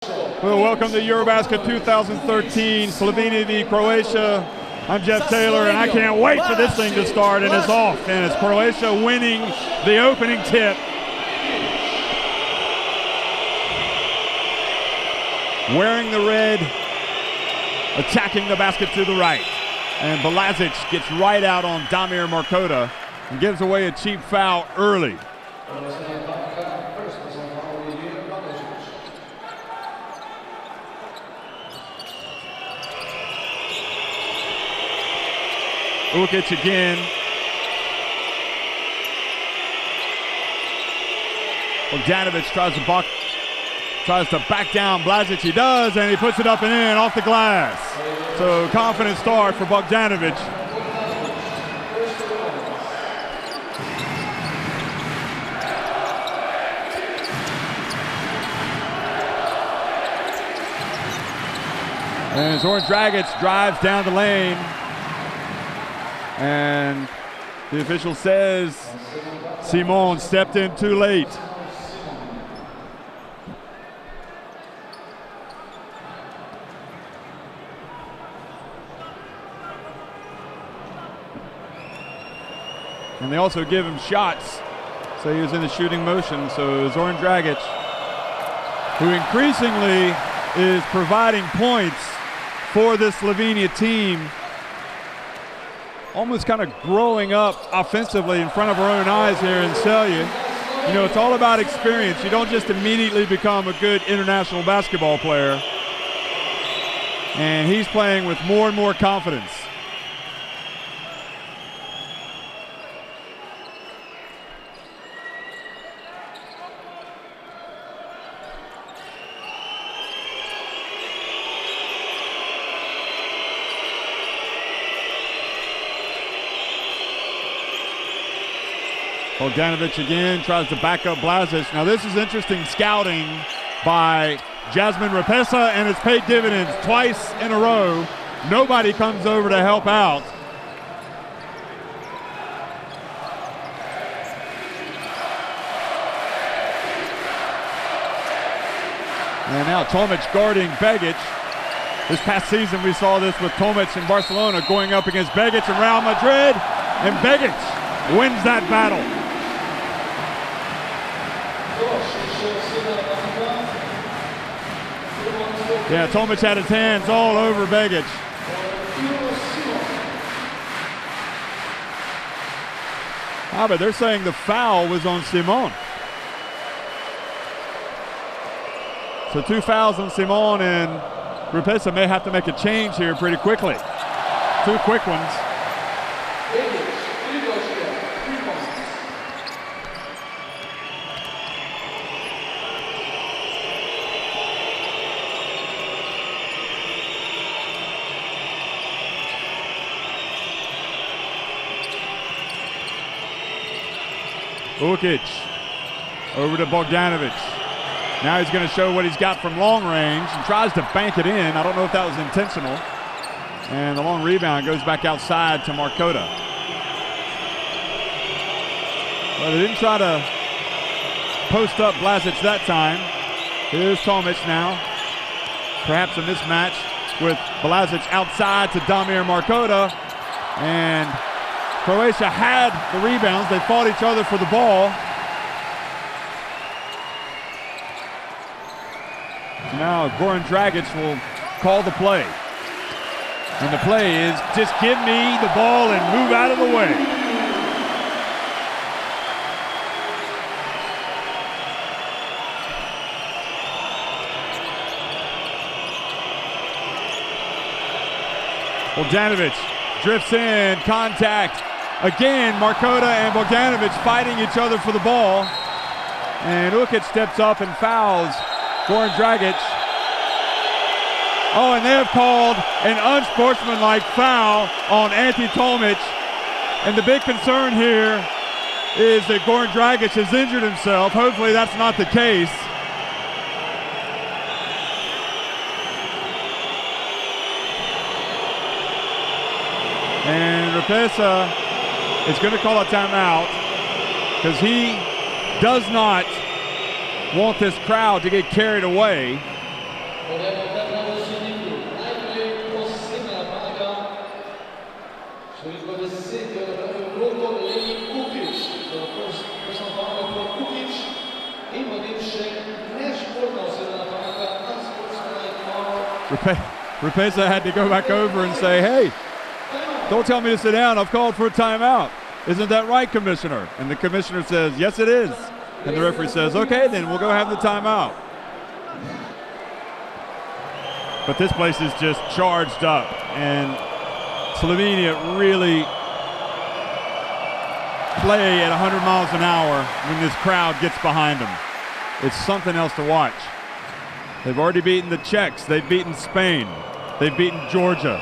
Well, welcome to EuroBasket 2013, Slovenia v. Croatia. I'm Jeff Taylor, and I can't wait for this thing to start, and it's off. And it's Croatia winning the opening tip. Wearing the red, attacking the basket to the right. And Balazic gets right out on Damir Markota and gives away a cheap foul early. Ukic again. Bogdanovic tries to back down Balazic. He does, and he puts it up and in off the glass. So confident start for Bogdanovic. And Zoran Dragic drives down the lane. And the official says Simon stepped in too late. And they also give him shots. So he was in the shooting motion. So Zoran Dragic, who increasingly is providing points for this Slovenia team, almost kind of growing up offensively in front of our own eyes here in Celje. You know, it's all about experience. You don't just immediately become a good international basketball player. And he's playing with more and more confidence. Bogdanovic again tries to back up Balazic. Now this is interesting scouting by Jasmine Rapesa, and it's paid dividends twice in a row. Nobody comes over to help out. And now Tomic guarding Begic. This past season we saw this with Tomic in Barcelona going up against Begic in Real Madrid, and Begic wins that battle. Yeah, Tomic had his hands all over Begic. But they're saying the foul was on Simon. So 2 fouls on Simon, and Rapesa may have to make a change here pretty quickly. 2 quick ones. Ukic over to Bogdanovic. Now he's going to show what he's got from long range and tries to bank it in. I don't know if that was intentional. And the long rebound goes back outside to Markota. Well, they didn't try to post up Balazic that time. Here's Tomic now. Perhaps a mismatch with Balazic outside to Damir Markota. And Croatia had the rebounds. They fought each other for the ball. Now Zoran Dragic will call the play. And the play is just give me the ball and move out of the way. Bogdanovic drifts in, contact. Again, Markota and Bogdanovic fighting each other for the ball. And Ukic steps up and fouls Zoran Dragic. Oh, and they have called an unsportsmanlike foul on Ante Tomic. And the big concern here is that Zoran Dragic has injured himself. Hopefully that's not the case. And Rapesa is going to call a timeout because he does not want this crowd to get carried away. Rupesa had to go back over and say, hey, don't tell me to sit down. I've called for a timeout. Isn't that right, Commissioner? And the Commissioner says, yes, it is. And the referee says, okay, then we'll go have the timeout. But this place is just charged up. And Slovenia really play at 100 miles an hour when this crowd gets behind them. It's something else to watch. They've already beaten the Czechs. They've beaten Spain. They've beaten Georgia.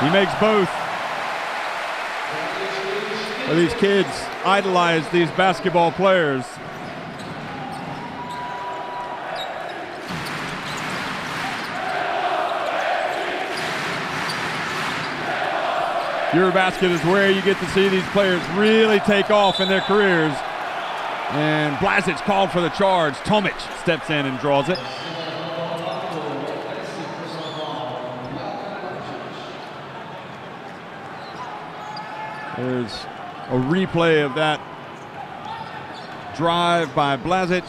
He makes both. Well, these kids idolize these basketball players. EuroBasket is where you get to see these players really take off in their careers. And Blazic called for the charge. Tomic steps in and draws it. There's a replay of that drive by Blazic.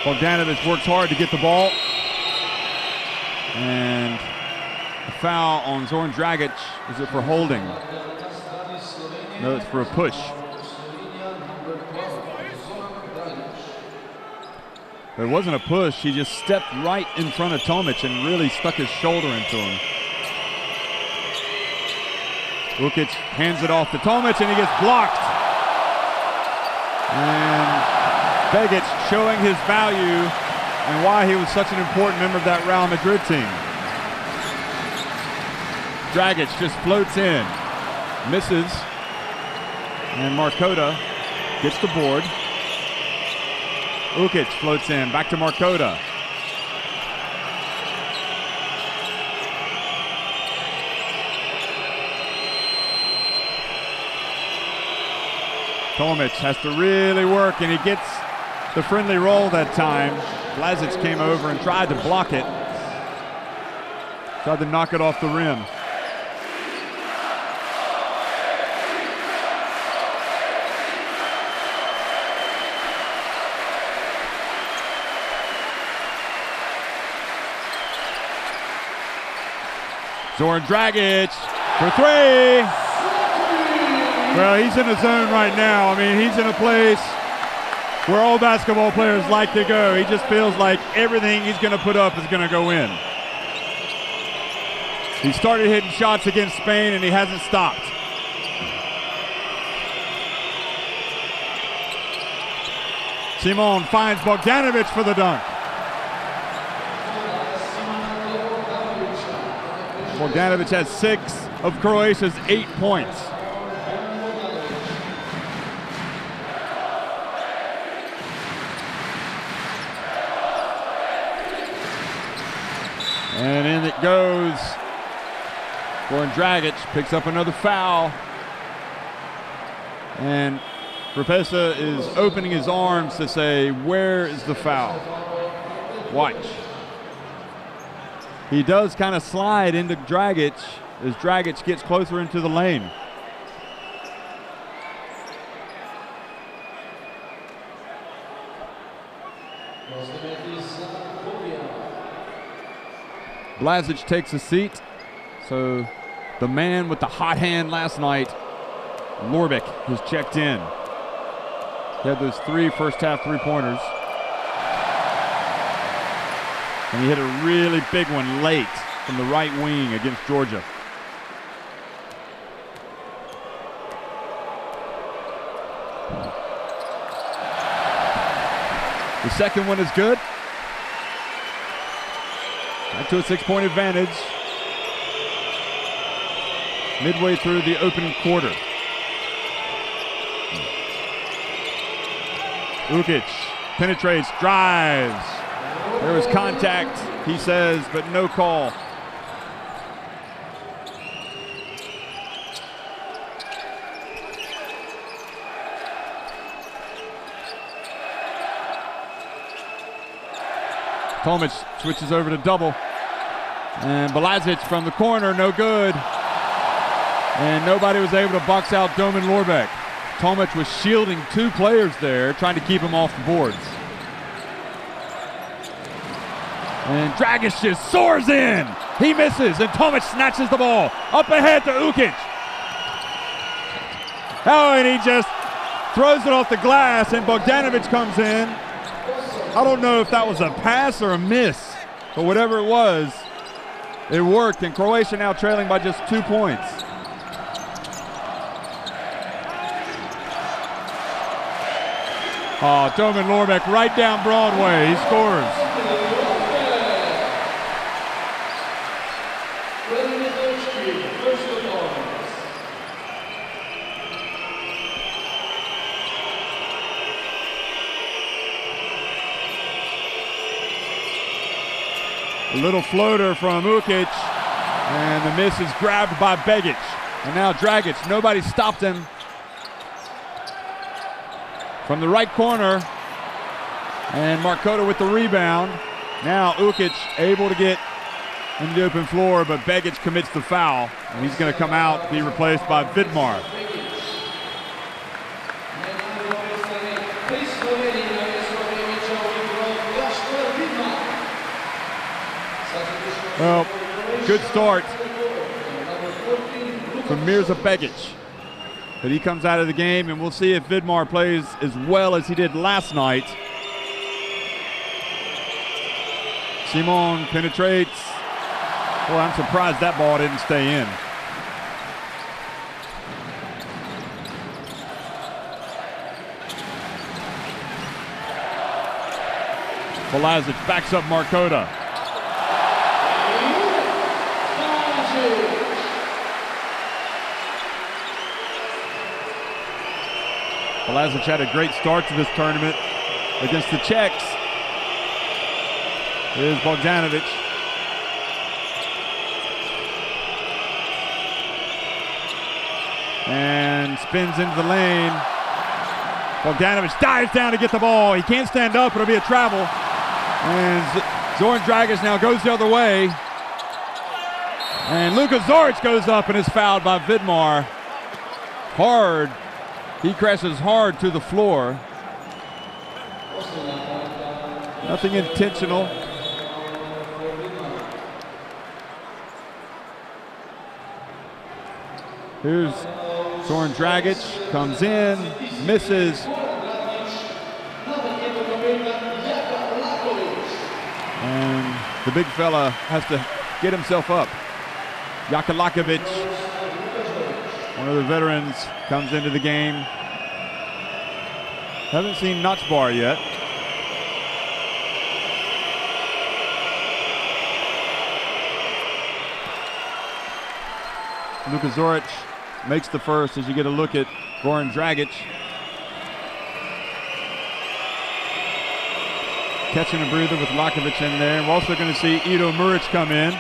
Bogdanovic works hard to get the ball. And a foul on Zoran Dragic. Is it for holding? No, it's for a push. It wasn't a push. He just stepped right in front of Tomic and really stuck his shoulder into him. Ukic hands it off to Tomic and he gets blocked. And Begic showing his value and why he was such an important member of that Real Madrid team. Dragic just floats in, misses, and Markota gets the board. Ukic floats in, back to Markota. Tomic has to really work, and he gets the friendly roll that time. Blazic came over and tried to block it. Tried to knock it off the rim. Zoran Dragic for three. Well, he's in the zone right now. I mean, he's in a place where all basketball players like to go. He just feels like everything he's going to put up is going to go in. He started hitting shots against Spain, and he hasn't stopped. Simon finds Bogdanovic for the dunk. Bogdanovic has 6 of Croatia's 8 points. And in it goes. Zoran Dragic picks up another foul. And Rupesa is opening his arms to say, where is the foul? Watch. He does kind of slide into Dragic as Dragic gets closer into the lane. Blazic takes a seat. So the man with the hot hand last night, Lorbek, has checked in. He had those 3 first-half three-pointers. And he hit a really big one late from the right wing against Georgia. The second one is good. Back to a 6-point advantage. Midway through the opening quarter. Ukic penetrates, drives. There was contact, he says, but no call. Tomic switches over to double. And Balazic from the corner, no good. And nobody was able to box out Domen Lorbeck. Tomic was shielding 2 players there, trying to keep him off the boards. And Dragic just soars in. He misses, and Tomic snatches the ball. Up ahead to Ukic. Oh, and he just throws it off the glass, and Bogdanovic comes in. I don't know if that was a pass or a miss, but whatever it was, it worked, and Croatia now trailing by just 2 points. Oh, Domen Lorbeck right down Broadway. He scores. A little floater from Ukic, and the miss is grabbed by Begic. And now Dragic, nobody stopped him. From the right corner, and Markota with the rebound. Now Ukic able to get in the open floor, but Begic commits the foul, and he's going to come out, be replaced by Vidmar. Well, good start from Mirza Begic. But he comes out of the game, and we'll see if Vidmar plays as well as he did last night. Simon penetrates. Boy, I'm surprised that ball didn't stay in. Balazic backs up Markota. Balazic had a great start to this tournament against the Czechs. Here's Bogdanovic. And spins into the lane. Bogdanovic dives down to get the ball. He can't stand up, it'll be a travel. And Zoran Dragic now goes the other way. And Luka Zoric goes up and is fouled by Vidmar. Hard. He crashes hard to the floor. Nothing intentional. Here's Zoran Dragic, comes in, misses. And the big fella has to get himself up. Jakalakovic, one of the veterans, comes into the game. Haven't seen Notchbar yet. Luka Zoric makes the first as you get a look at Goran Dragic. Catching a breather with Lakovic in there. We're also going to see Ido Muric come in.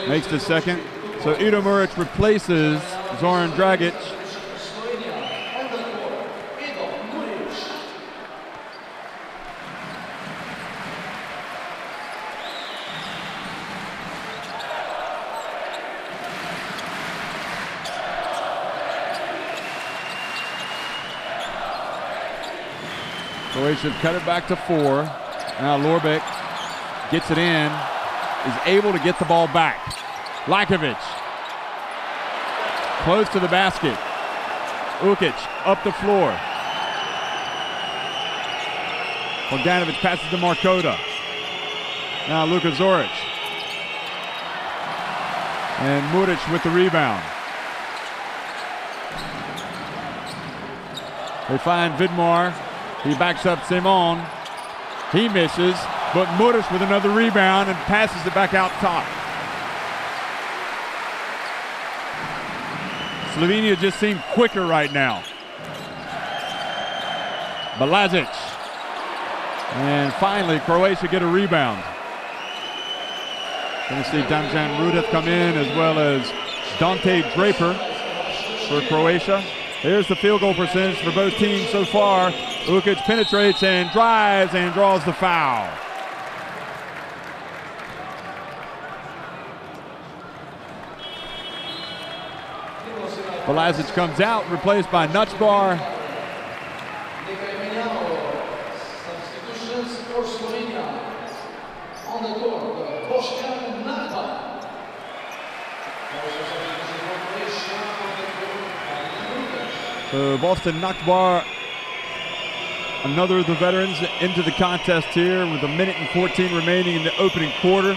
Makes the second. So Ido Muric replaces Zoran Dragic. Croatia cut it back to 4. Now Lorbeck gets it in, is able to get the ball back. Lakovic, close to the basket. Ukic up the floor. Bogdanovic passes to Markota. Now Luka Zoric. And Muric with the rebound. They find Vidmar. He backs up Simon. He misses, but Muric with another rebound and passes it back out top. Slovenia just seemed quicker right now. Balazic. And finally, Croatia get a rebound. Going to see Damjan Rudev come in, as well as Dante Draper for Croatia. Here's the field goal percentage for both teams so far. Ukic penetrates and drives and draws the foul. Vlasic comes out, replaced by Nuchbar. Substitutions for Slovenia. On the court, Croatia and Croatia. So Boston Nuchbar, another of the veterans, into the contest here with 1:14 remaining in the opening quarter.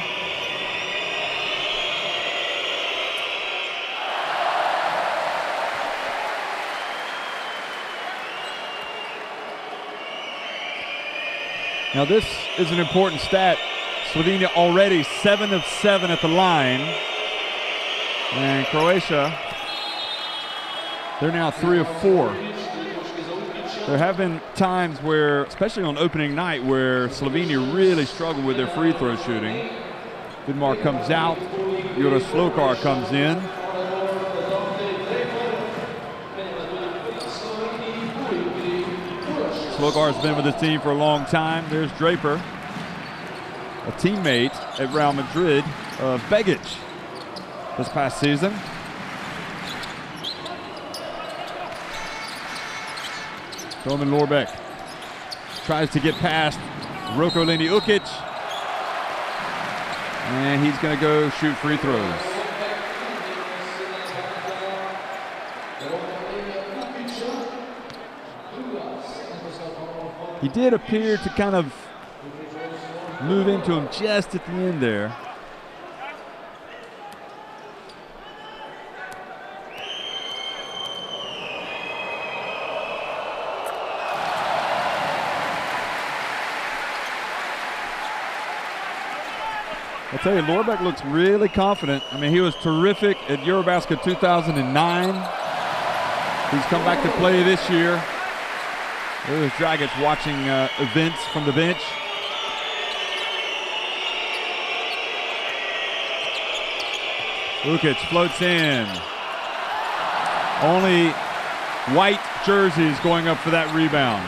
Now this is an important stat. Slovenia already 7 of 7 at the line. And Croatia, they're now 3 of 4. There have been times where, especially on opening night, where Slovenia really struggled with their free throw shooting. Vidmar comes out, Jure Slokar comes in. Slokar's been with his team for a long time. There's Draper, a teammate at Real Madrid of Begic this past season. Roman Lorbeck tries to get past Roko Leni Ukic, and he's going to go shoot free throws. He did appear to kind of move into him just at the end there. I'll tell you, Lorbeck looks really confident. I mean, he was terrific at EuroBasket 2009. He's come back to play this year. There's Dragic watching events from the bench. Ukic floats in. Only white jerseys going up for that rebound.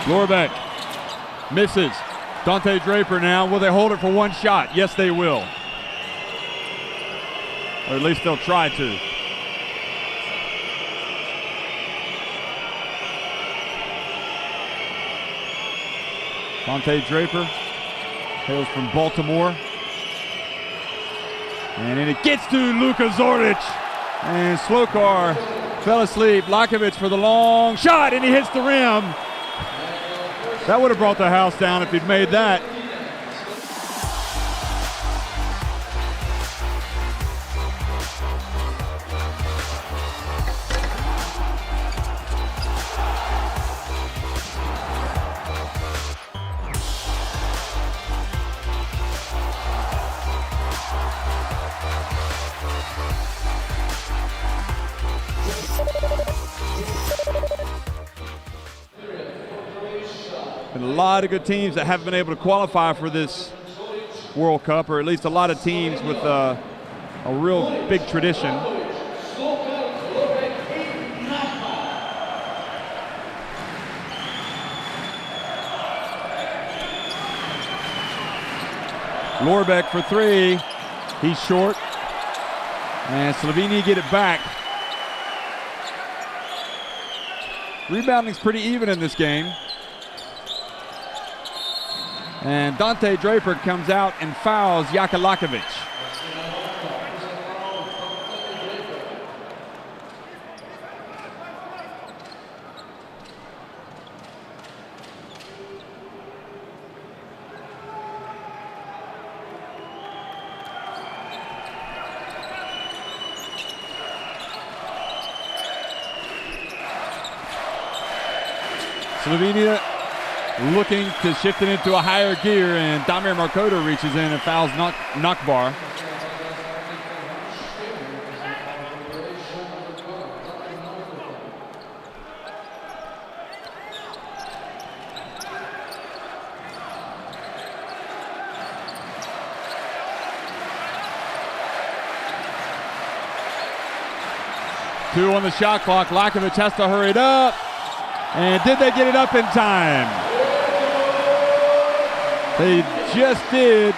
Lorbeck misses. Dante Draper now. Will they hold it for one shot? Yes, they will. Or at least they'll try to. Dante Draper hails from Baltimore. And then it gets to Luka Zoric. And Slokar fell asleep. Lakovic for the long shot, and he hits the rim. That would have brought the house down if he'd made that. And a lot of good teams that haven't been able to qualify for this World Cup, or at least a lot of teams with a real big tradition. Lorbeck for three. He's short. And Slovenia get it back. Rebounding's pretty even in this game. And Dante Draper comes out and fouls Jaka Lakovic. Slovenia looking to shift it into a higher gear, and Damir Markoto reaches in and fouls Nuchbar. 2 on the shot clock. Lakovic has to hurry it up. And did they get it up in time? They just did.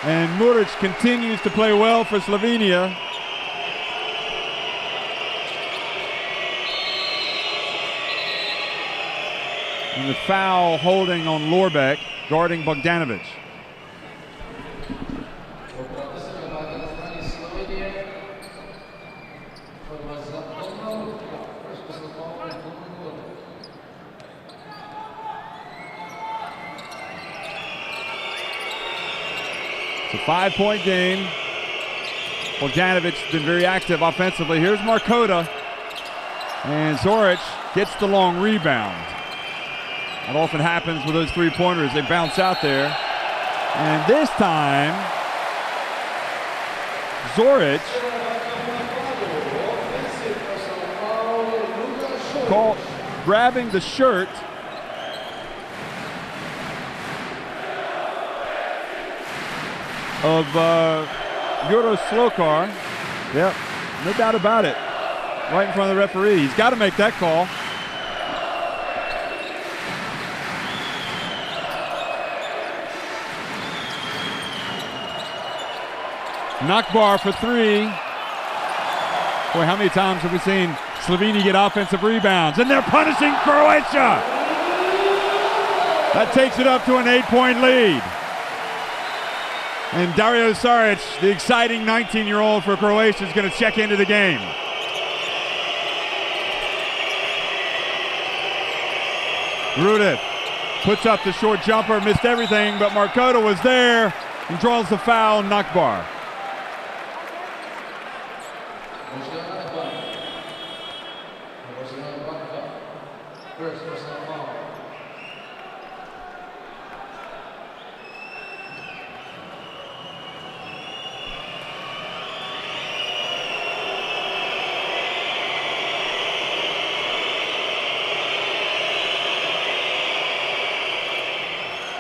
And Muric continues to play well for Slovenia. And the foul holding on Lorbeck, guarding Bogdanovic. It's a 5-point game. Bogdanovic's been very active offensively. Here's Markota. And Zoric gets the long rebound. That often happens with those three-pointers. They bounce out there. And this time, Zoric grabbing the shirt of Juro Slokar. Yep, no doubt about it. Right in front of the referee. He's got to make that call. Nakbar for 3. Boy, how many times have we seen Slovenia get offensive rebounds? And they're punishing Croatia! That takes it up to an 8-point lead. And Dario Saric, the exciting 19-year-old for Croatia, is going to check into the game. Rudic puts up the short jumper, missed everything, but Markota was there and draws the foul, Nakbar.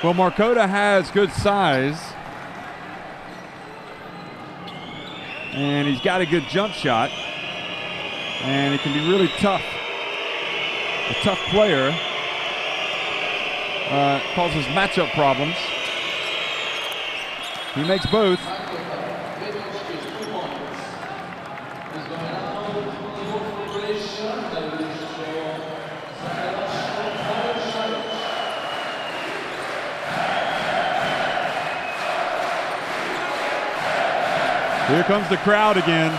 Well, Markota has good size, and he's got a good jump shot, and he can be really tough. A tough player. Causes matchup problems. He makes both. Here comes the crowd again.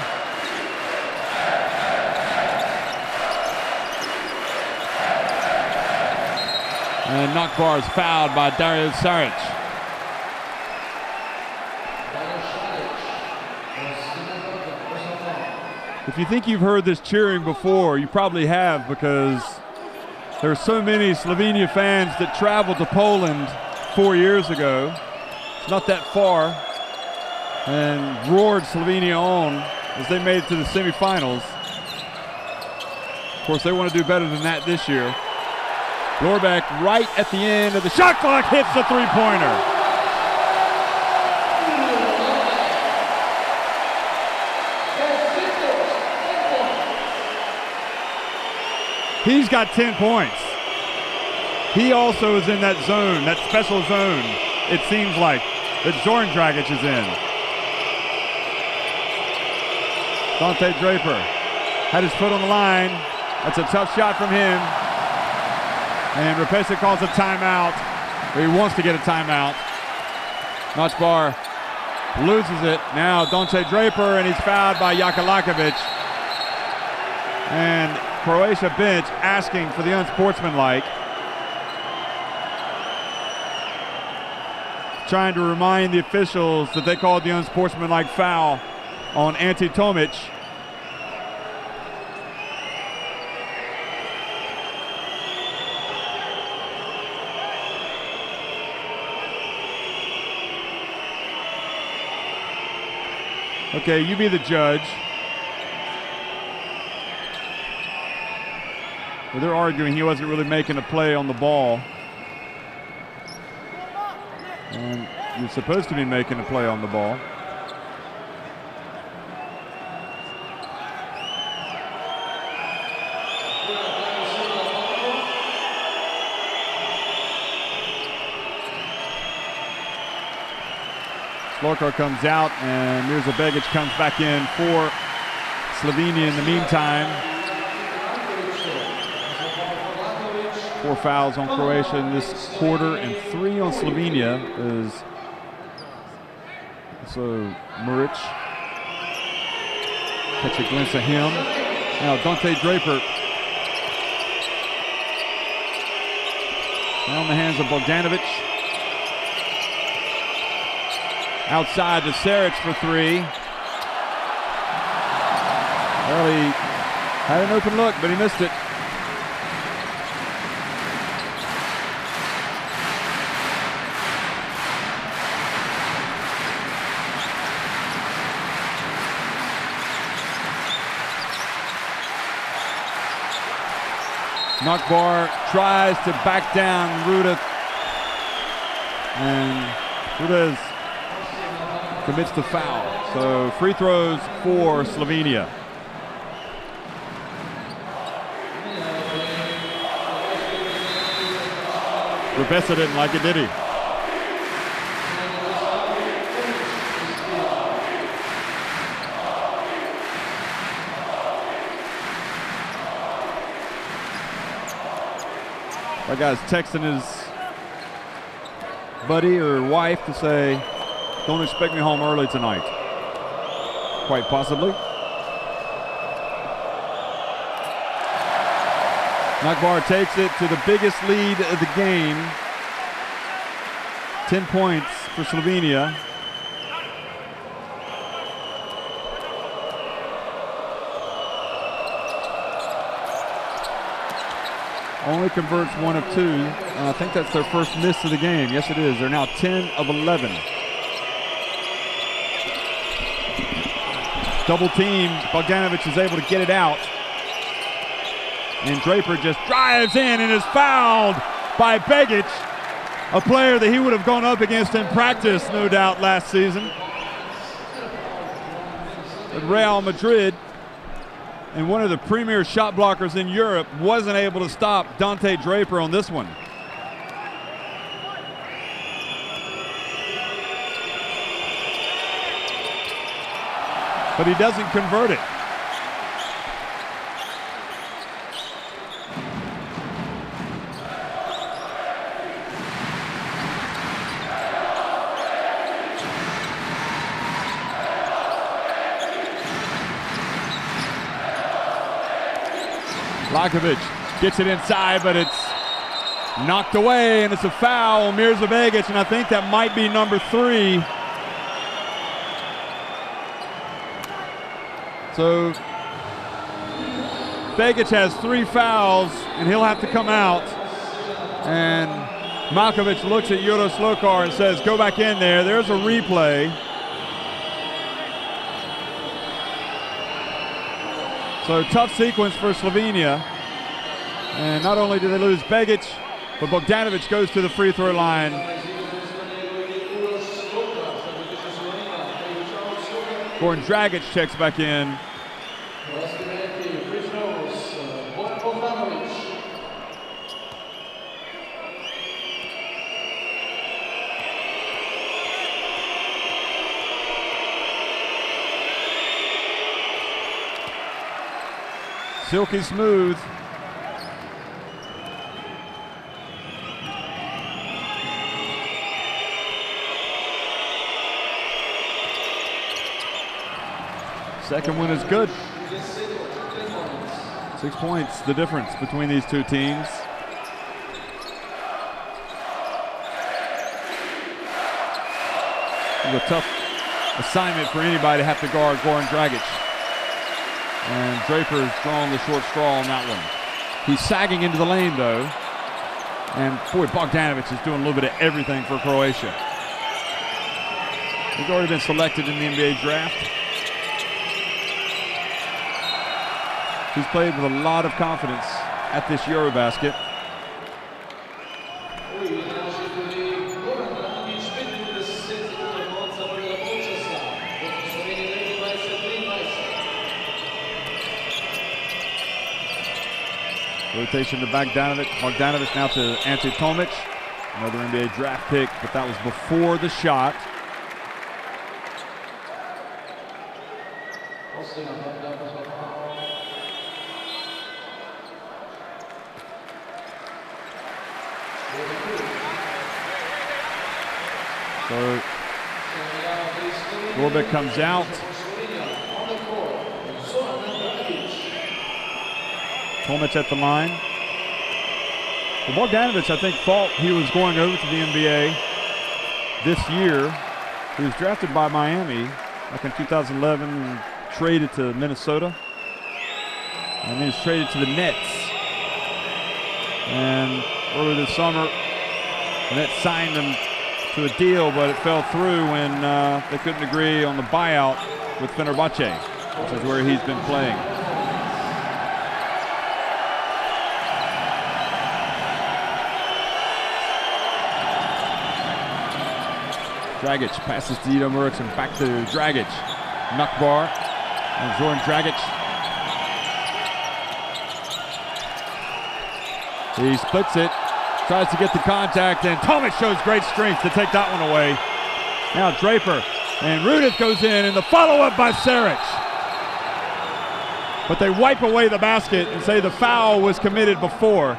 And Nakbar is fouled by Dario Saric. If you think you've heard this cheering before, you probably have, because there are so many Slovenia fans that traveled to Poland 4 years ago. It's not that far. And roared Slovenia on as they made it to the semifinals. Of course, they want to do better than that this year. Lorbeck right at the end of the shot clock hits the three-pointer. He's got 10 points. He also is in that zone, that special zone, it seems like, that Zoran Dragic is in. Dante Draper had his foot on the line. That's a tough shot from him. And Rapesa calls a timeout, or he wants to get a timeout. Nakbar loses it. Now Dante Draper, and he's fouled by Lakovic. And Croatia bench asking for the unsportsmanlike. Trying to remind the officials that they called the unsportsmanlike foul on Ante Tomic. Okay, you be the judge. Well, they're arguing he wasn't really making a play on the ball. And you're supposed to be making a play on the ball. Slokar comes out, and Mirza Begic comes back in for Slovenia in the meantime. 4 fouls on Croatia in this quarter, and 3 on Slovenia. So Muric. Catch a glimpse of him. Now Dante Draper. Now in the hands of Bogdanovic. Outside to Saric for 3. Well, he had an open look, but he missed it. Nakbar tries to back down Ruda, and Ruda commits the foul. So free throws for Slovenia. Rebessa didn't like it, did he? That guy's texting his buddy or wife to say, don't expect me home early tonight. Quite possibly. Nakbar takes it to the biggest lead of the game. 10 points for Slovenia. Only converts 1 of 2. I think that's their first miss of the game. Yes, it is. They're now 10 of 11. Double team. Bogdanovic is able to get it out. And Draper just drives in and is fouled by Begic, a player that he would have gone up against in practice, no doubt, last season at Real Madrid. And one of the premier shot blockers in Europe wasn't able to stop Dante Draper on this one. But he doesn't convert it. Lakovic gets it inside, but it's knocked away, and it's a foul on Mirza Begic, and I think that might be number 3. So Begic has 3 fouls, and he'll have to come out. And Malkovic looks at Juro Slokar and says, go back in there. There's a replay. So tough sequence for Slovenia. And not only do they lose Begic, but Bogdanovic goes to the free throw line. Goran Dragic checks back in. Silky smooth. Second one is good. 6 points, the difference between these two teams. It was a tough assignment for anybody to have to guard Goran Dragic. And Draper's drawn the short straw on that one. He's sagging into the lane, though. And boy, Bogdanovic is doing a little bit of everything for Croatia. He's already been selected in the NBA draft. He's played with a lot of confidence at this EuroBasket. Rotation to Bogdanovic now to Ante Tomic. Another NBA draft pick, but that was before the shot. So Gorbek comes out. Tomic at the line. Well, Bogdanovic, I think, thought he was going over to the NBA this year. He was drafted by Miami back in 2011 and traded to Minnesota. And he was traded to the Nets. And earlier this summer, the Nets signed him to a deal, but it fell through when they couldn't agree on the buyout with Fenerbahce, which is where he's been playing. Dragic passes to Ido Muric and back to Dragic. Nukbar and Zoran Dragic. He splits it, tries to get the contact, and Tomic shows great strength to take that one away. Now Draper, and Rudith goes in, and the follow-up by Saric. But they wipe away the basket and say the foul was committed before.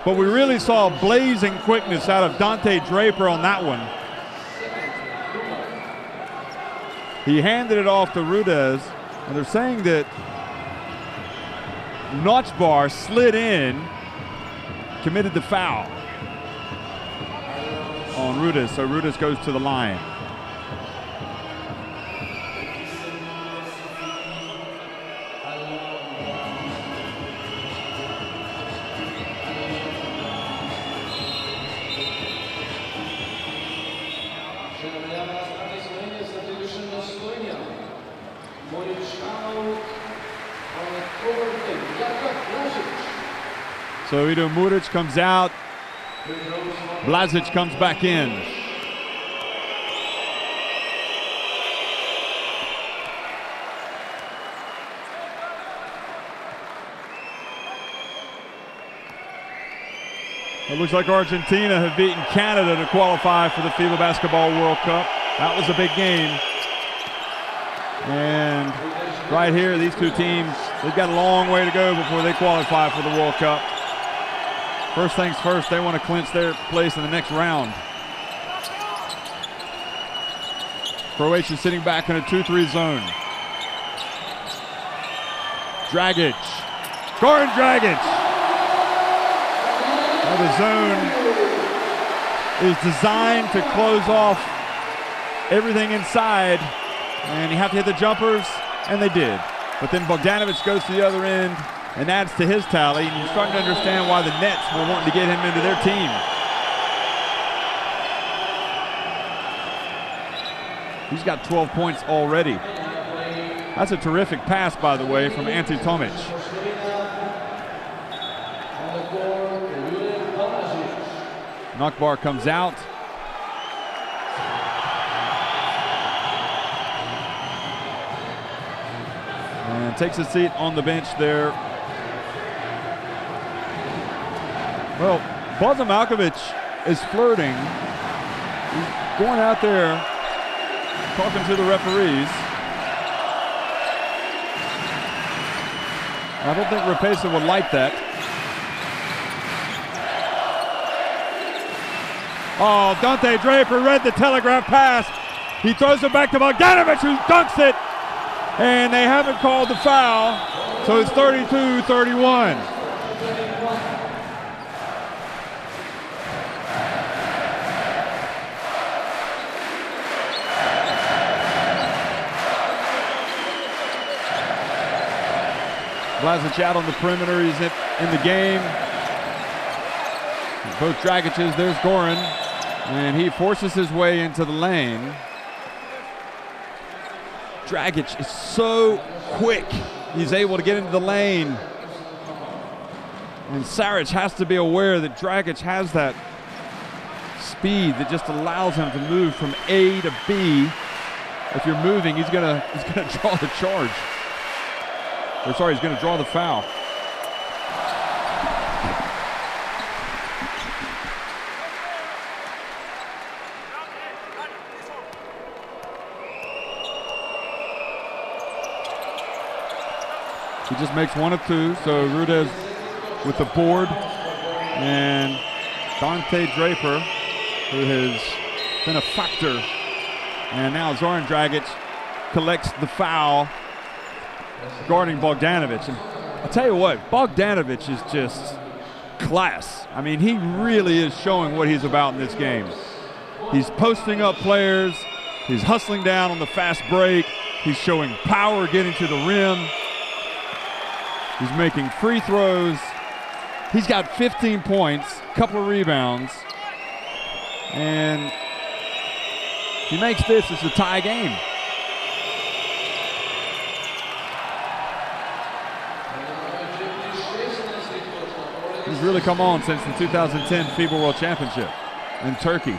But we really saw blazing quickness out of Dante Draper on that one. He handed it off to Rudez, and they're saying that Notchbar slid in, committed the foul on Rudez, so Rudez goes to the line. So Ido Muric comes out, Blazic comes back in. It looks like Argentina have beaten Canada to qualify for the FIBA Basketball World Cup. That was a big game. And right here, these two teams, they've got a long way to go before they qualify for the World Cup. First things first, they want to clinch their place in the next round. Croatia sitting back in a 2-3 zone. Dragic. Goran Dragic. Now the zone is designed to close off everything inside, and you have to hit the jumpers, and they did. But then Bogdanovic goes to the other end and adds to his tally, and you're starting to understand why the Nets were wanting to get him into their team. He's got 12 points already. That's a terrific pass, by the way, from Ante Tomic. Nukbar comes out. And takes a seat on the bench there. Well, Boza Malkovich is flirting. He's going out there talking to the referees. I don't think Rapesa would like that. Oh, Dante Draper read the telegraph pass. He throws it back to Bogdanovic, who dunks it. And they haven't called the foul, so it's 32-31. Blazic out on the perimeter. He's in the game. Both Dragic's. There's Goran. And he forces his way into the lane. Dragic is so quick. He's able to get into the lane. And Saric has to be aware that Dragic has that speed that just allows him to move from A to B. If you're moving, he's gonna draw the charge. Or sorry, he's gonna draw the foul. He just makes one of two, so Rudez with the board. And Dante Draper, who has been a factor. And now Zoran Dragic collects the foul guarding Bogdanovic. And I'll tell you what, Bogdanovic is just class. I mean, he really is showing what he's about in this game. He's posting up players. He's hustling down on the fast break. He's showing power getting to the rim. He's making free throws. He's got 15 points, a couple of rebounds. And he makes this, it's a tie game. He's really come on since the 2010 FIBA World Championship in Turkey.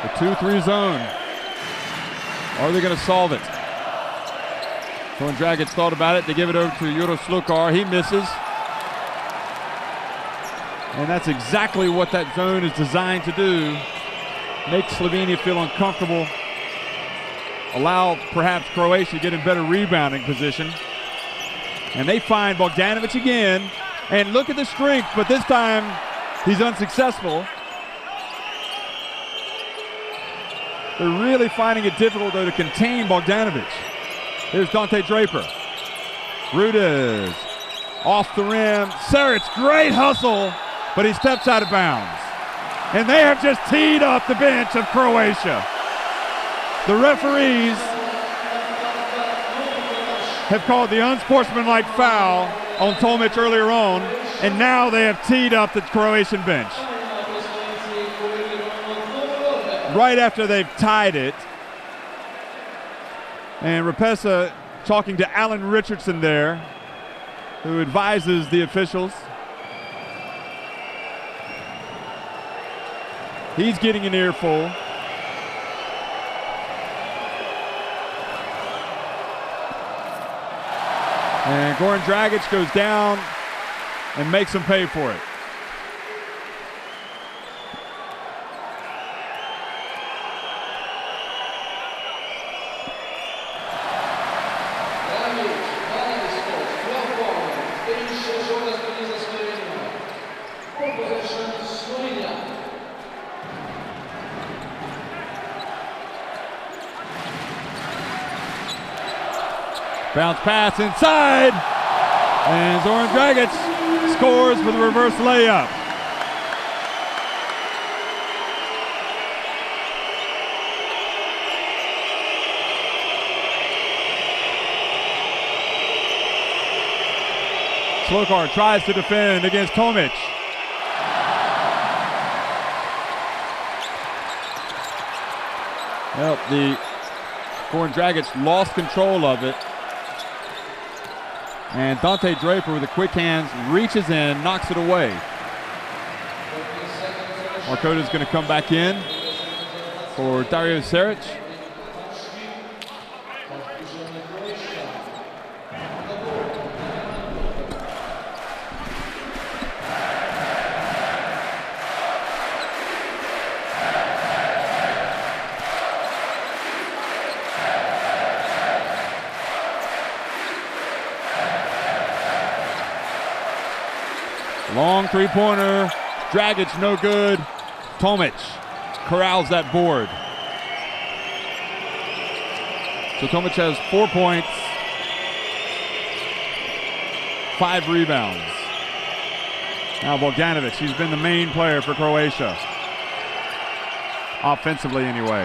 The 2-3 zone. Are they going to solve it? Zoran Dragic thought about it. They give it over to Juro Slukar. He misses. And that's exactly what that zone is designed to do. Make Slovenia feel uncomfortable. Allow perhaps Croatia to get in better rebounding position. And they find Bogdanovic again. And look at the strength, but this time he's unsuccessful. They're really finding it difficult, though, to contain Bogdanovic. Here's Dante Draper. Rudez off the rim. Saric, great hustle, but he steps out of bounds. And they have just teed up the bench of Croatia. The referees have called the unsportsmanlike foul on Tomic earlier on, and now they have teed up the Croatian bench. Right after they've tied it. And Rapesa talking to Alan Richardson there, who advises the officials. He's getting an earful. And Goran Dragic goes down and makes him pay for it. Bounce pass inside, and Zoran Dragic scores with a reverse layup. Slokar tries to defend against Tomic. Well, the Goran Dragic lost control of it. And Dante Draper with the quick hands reaches in, knocks it away. Markota's going to come back in for Dario Saric. Long three-pointer, Dragic no good. Tomic corrals that board. So Tomic has 4 points, 5 rebounds. Now Bogdanovic, he's been the main player for Croatia. Offensively anyway.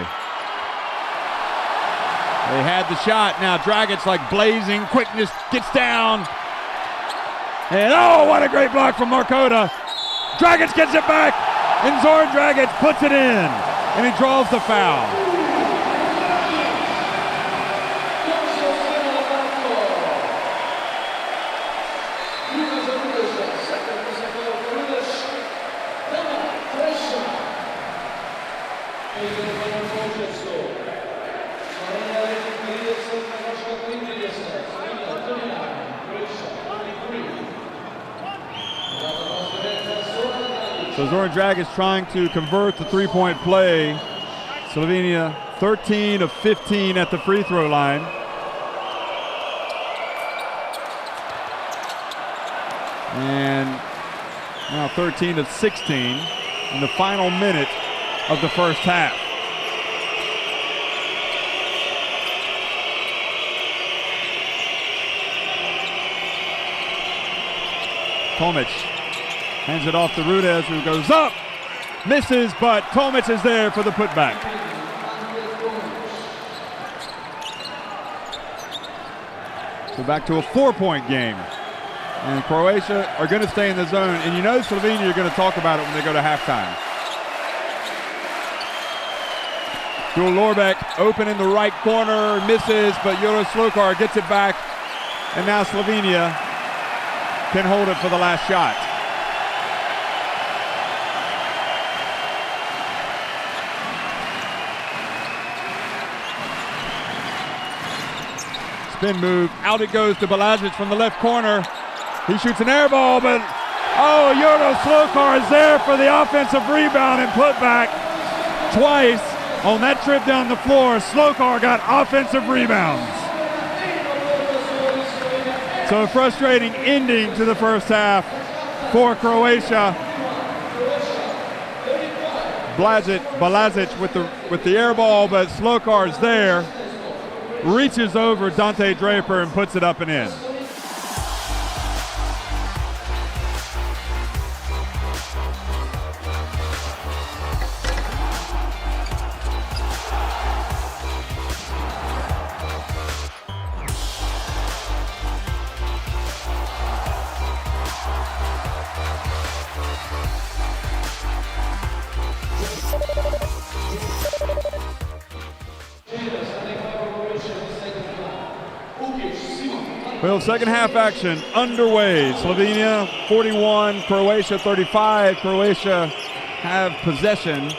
They had the shot, now Dragic like blazing, quickness, gets down. And oh, what a great block from Markota. Dragic gets it back, and Zoran Dragic puts it in, and he draws the foul. So Zoran Dragic is trying to convert the three-point play. Slovenia 13 of 15 at the free throw line. And now 13 of 16 in the final minute of the first half. Tomic hands it off to Rudez, who goes up, misses, but Tomic is there for the putback. So back to a 4-point game. And Croatia are going to stay in the zone. And you know Slovenia are going to talk about it when they go to halftime. Jule Lorbeck open in the right corner, misses, but Juro Slokar gets it back. And now Slovenia can hold it for the last shot. Spin move, out it goes to Balazic from the left corner. He shoots an air ball, but Juro Slokar is there for the offensive rebound and putback twice on that trip down the floor. Slokar got offensive rebounds. So a frustrating ending to the first half for Croatia. Balazic with the air ball, but Slokar's there. Reaches over Dante Draper and puts it up and in. Well, second half action underway. Slovenia 41, Croatia 35. Croatia have possession.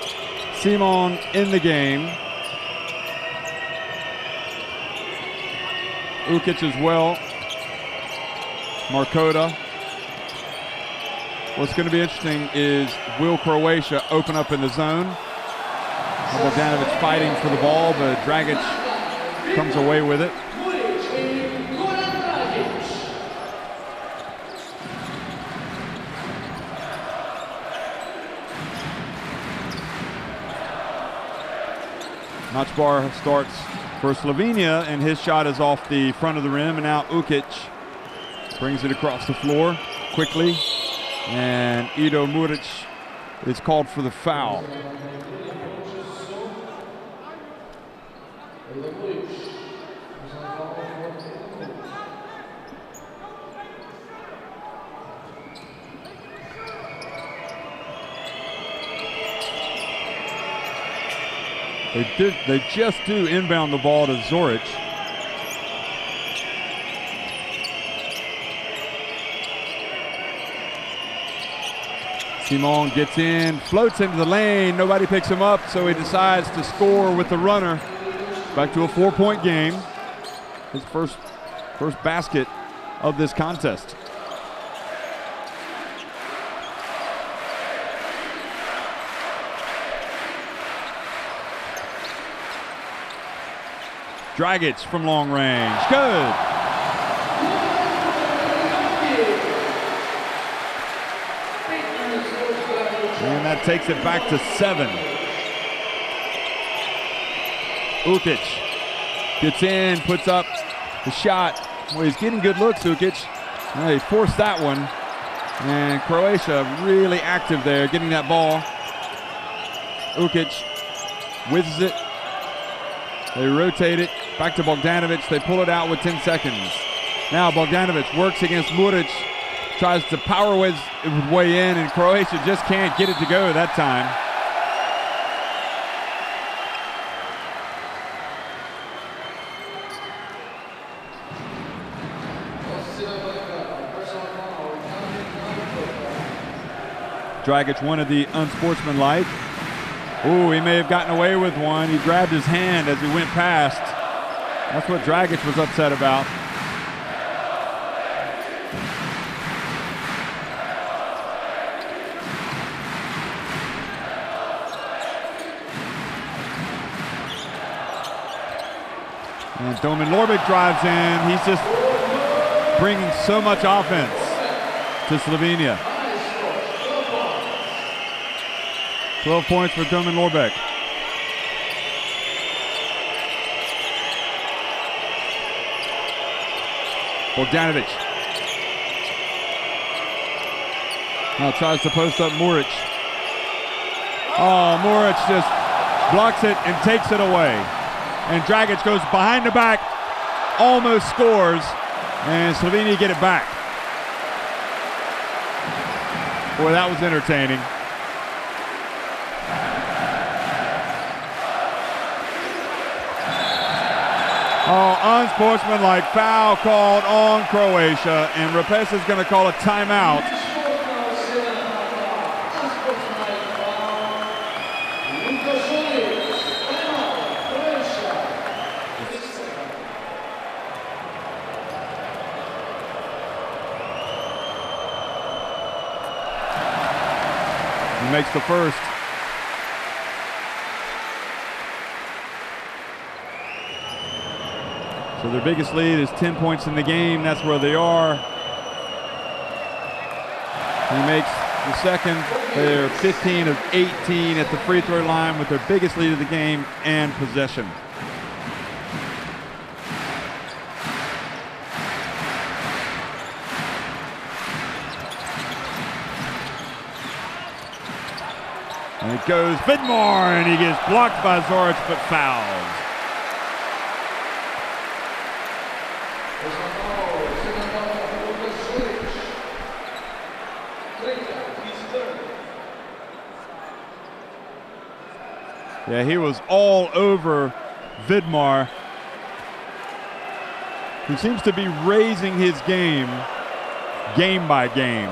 Simon in the game. Ukic as well. Markota. What's going to be interesting is, will Croatia open up in the zone? Bogdanovic fighting for the ball, but Dragic comes away with it. Notchbar starts for Slovenia, and his shot is off the front of the rim, and now Ukic brings it across the floor quickly, and Ido Muric is called for the foul. They just do inbound the ball to Zoric. Simon gets in, floats into the lane. Nobody picks him up, so he decides to score with the runner. Back to a 4-point game. His first basket of this contest. Dragic from long range, good. And that takes it back to 7. Ukic gets in, puts up the shot. Well, he's getting good looks, Ukic. Well, he forced that one. And Croatia really active there, getting that ball. Ukic whizzes it. They rotate it back to Bogdanovic. They pull it out with 10 seconds. Now Bogdanovic works against Muric, tries to power whiz it way in, and Croatia just can't get it to go that time. Dragic wanted the unsportsmanlike. Ooh, he may have gotten away with one. He grabbed his hand as he went past. That's what Dragic was upset about. And Domin Lorbek drives in. He's just bringing so much offense to Slovenia. 12 points for Domin Lorbek. Bogdanovic. Now tries to post up Muric. Oh, Muric just blocks it and takes it away. And Dragic goes behind the back, almost scores, and Slovenia get it back. Boy, that was entertaining. Oh, unsportsmanlike foul called on Croatia, and Rapes is going to call a timeout. He makes the first. So their biggest lead is 10 points in the game. That's where they are. He makes the second. They're 15 of 18 at the free throw line with their biggest lead of the game and possession. And it goes Vidmar, and he gets blocked by Zoric but fouls. Yeah, he was all over Vidmar, who seems to be raising his game by game.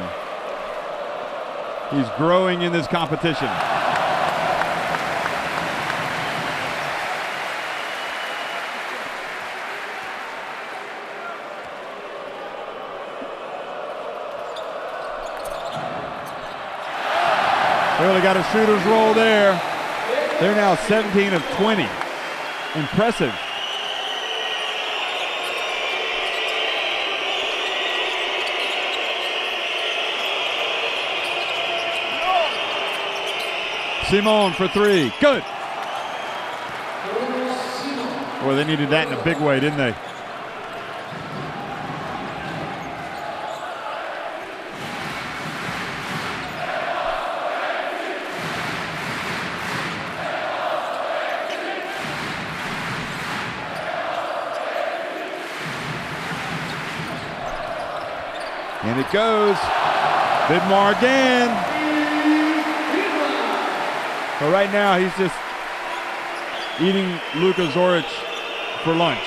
He's growing in this competition. Really got a shooter's roll there. They're now 17 of 20. Impressive. Simon for three. Good. Boy, they needed that in a big way, didn't they? And it goes. Vidmar again. But right now, he's just eating Luka Zoric for lunch.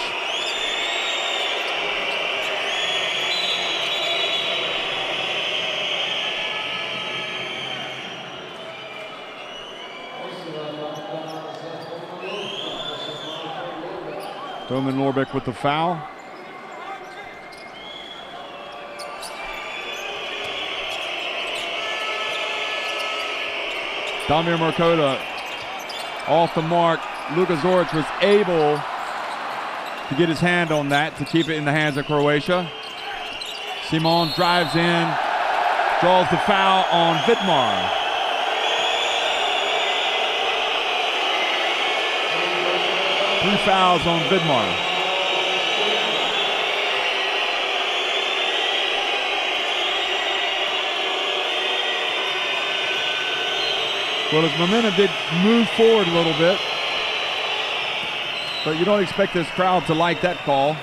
Domin Lorbek with the foul. Damir Markota off the mark. Luka Zoric was able to get his hand on that to keep it in the hands of Croatia. Simon drives in, draws the foul on Vidmar. Three fouls on Vidmar. Well, his momentum did move forward a little bit, but you don't expect this crowd to like that call.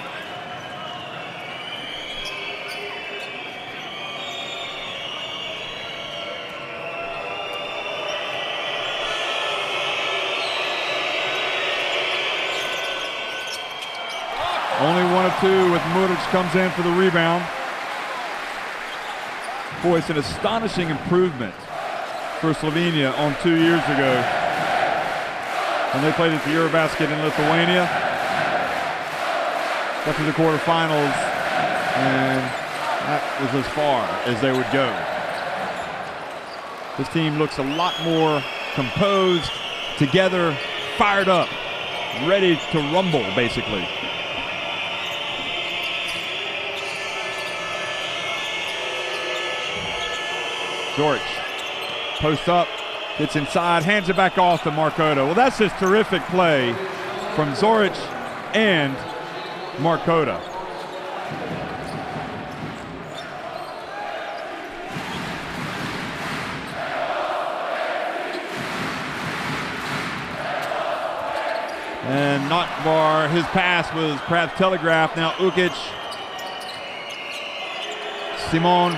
Only 1 of 2 with Muric comes in for the rebound. Boy, it's an astonishing improvement for Slovenia on 2 years ago when they played at the EuroBasket in Lithuania. Got to the quarterfinals, and that was as far as they would go. This team looks a lot more composed, together, fired up ready to rumble, basically. Zoric, post up, gets inside, hands it back off to Markota. Well, that's just terrific play from Zoric and Markota. And Nakbar, his pass was perhaps telegraphed. Now Ukic, Simon,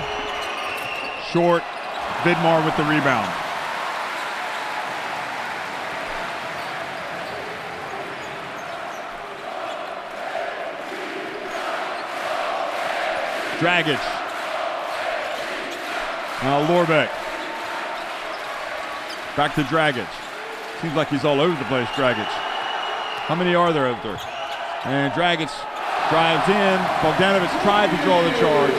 short, Vidmar with the rebound. Dragic. Now Lorbeck. Back to Dragic. Seems like he's all over the place, Dragic. How many are there out there? And Dragic drives in. Bogdanovic tried to draw the charge.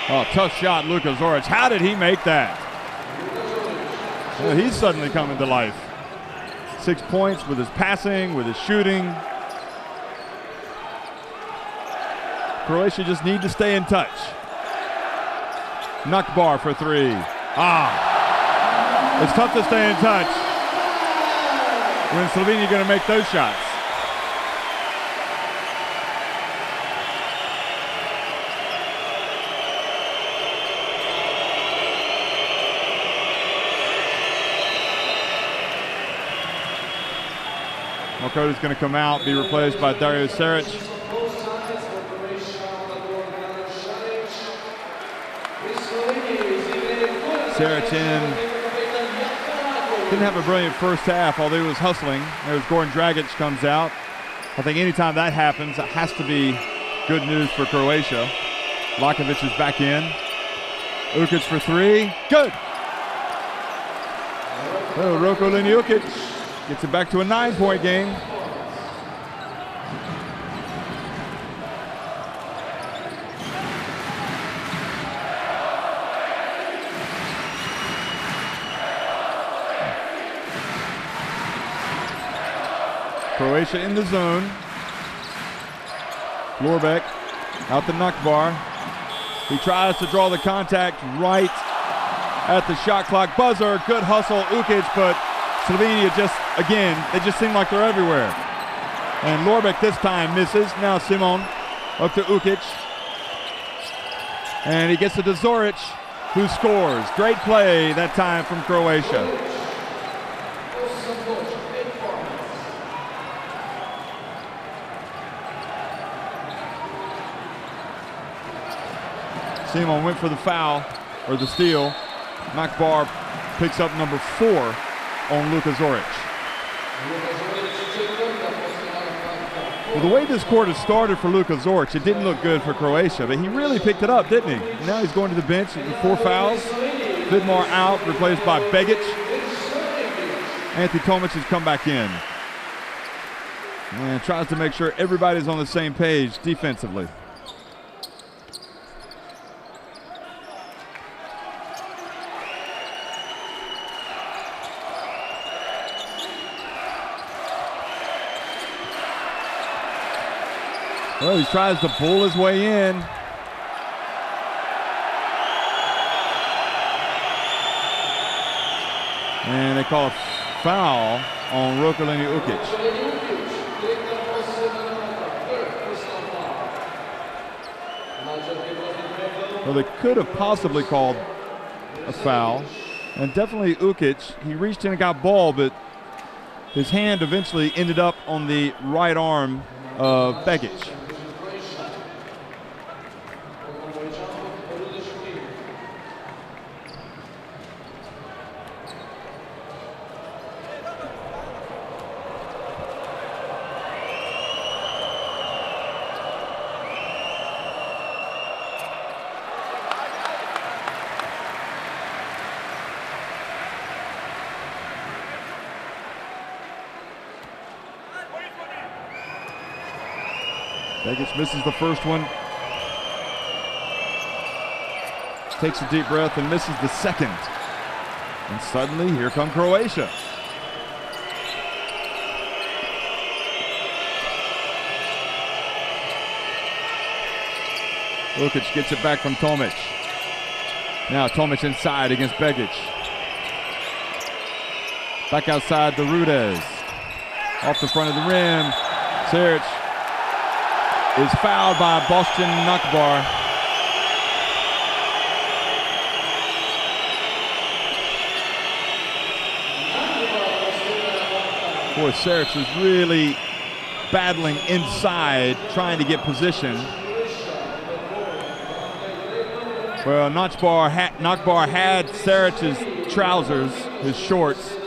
Oh, tough shot, Luka Zoric. How did he make that? Well, he's suddenly coming to life. 6 points with his passing, with his shooting. Croatia just need to stay in touch. Nakbar for three. It's tough to stay in touch when Slovenia going to make those shots. Markota's going to come out, be replaced by Dario Saric. Saric in. Didn't have a brilliant first half, although he was hustling. There's Goran Dragic comes out. I think anytime that happens, it has to be good news for Croatia. Lakovic is back in. Ukic for three. Good. Oh, Roko Ukic gets it back to a 9-point game. Croatia in the zone. Lorbeck out to Nakbar. He tries to draw the contact right at the shot clock buzzer. Good hustle, Ukic, but Slovenia just, again, they just seem like they're everywhere. And Lorbeck this time misses. Now Simon up to Ukic. And he gets it to Zoric, who scores. Great play that time from Croatia. Simon went for the foul, or the steal. Nakbar picks up number 4 on Luka Zoric. Well, the way this quarter started for Luka Zoric, it didn't look good for Croatia, but he really picked it up, didn't he? And now he's going to the bench with 4 fouls. Vidmar out, replaced by Begic. Anthony Tomic has come back in. And tries to make sure everybody's on the same page defensively. Well, he tries to pull his way in. And they call a foul on Rokolini Ukic. Well, they could have possibly called a foul. And definitely Ukic, he reached in and got ball, but his hand eventually ended up on the right arm of Begic. Begic misses the first one. Takes a deep breath and misses the second. And suddenly, here come Croatia. Ukic gets it back from Tomic. Now Tomic inside against Begic. Back outside to Rudez. Off the front of the rim. Saric is fouled by Boston Nakbar. Boy, Saric was really battling inside, trying to get position. Well, Nakbar had Saric's trousers, his shorts.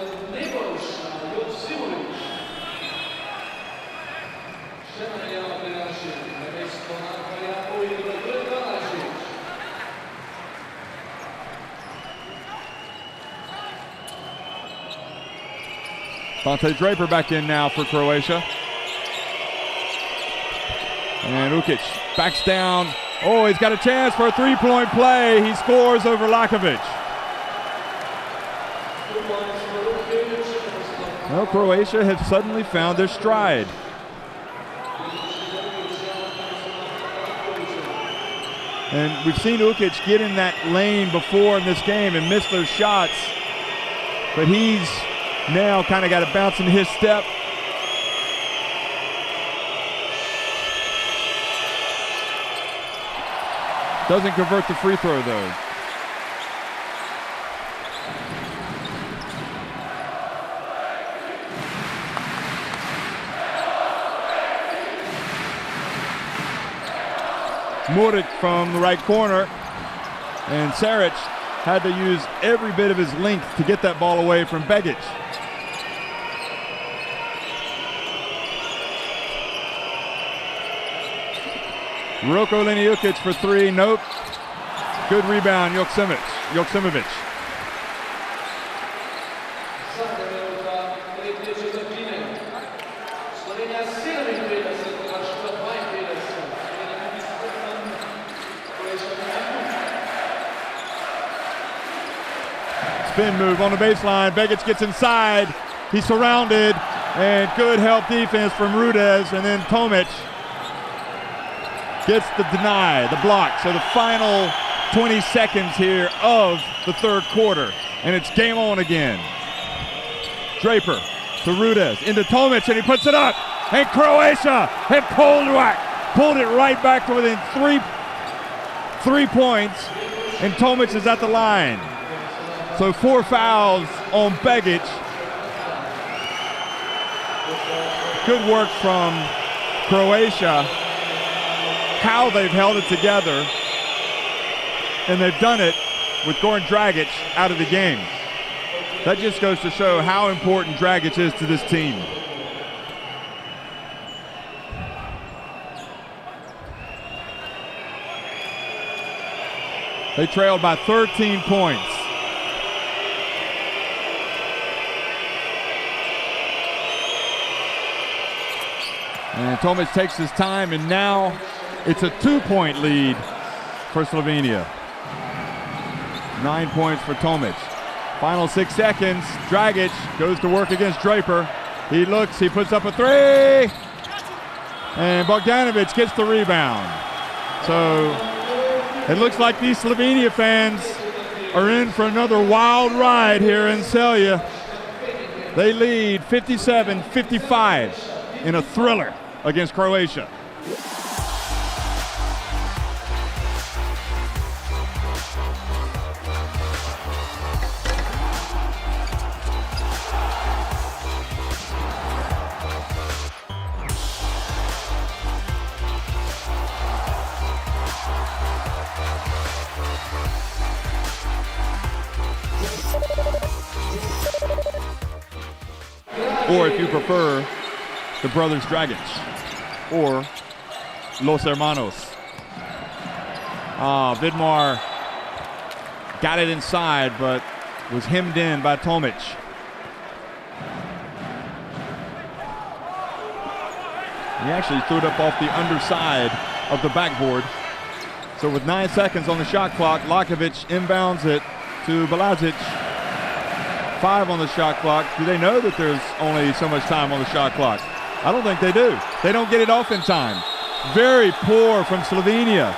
Vontae Draper back in now for Croatia. And Ukic backs down. Oh, he's got a chance for a three-point play. He scores over Lakovic. Well, Croatia has suddenly found their stride. And we've seen Ukic get in that lane before in this game and miss those shots. But he's now kind of got a bounce in his step. Doesn't convert the free throw though. Muric from the right corner, and Saric had to use every bit of his length to get that ball away from Begic. Roko Ukic for three, nope. Good rebound, Joksimovic. Spin move on the baseline, Begic gets inside, he's surrounded, and good help defense from Rudez, and then Tomic gets the deny, the block. So the final 20 seconds here of the third quarter, and it's game on again. Draper to Rudez, into Tomic, and he puts it up, and Croatia have pulled it right back to within three points, and Tomic is at the line. So 4 fouls on Begic. Good work from Croatia. How they've held it together, and they've done it with Goran Dragic out of the game. That just goes to show how important Dragic is to this team. They trailed by 13 points. And Tomic takes his time, and now it's a 2-point lead for Slovenia. 9 points for Tomic. Final 6 seconds. Dragic goes to work against Draper. He looks, he puts up a three. And Bogdanovic gets the rebound. So it looks like these Slovenia fans are in for another wild ride here in Celje. They lead 57-55 in a thriller against Croatia. Or if you prefer, the brothers Dragic, or Los Hermanos. Vidmar got it inside, but was hemmed in by Tomic. He actually threw it up off the underside of the backboard. So with 9 seconds on the shot clock, Lakovic inbounds it to Balazic. 5 on the shot clock. Do they know that there's only so much time on the shot clock? I don't think they do. They don't get it off in time. Very poor from Slovenia.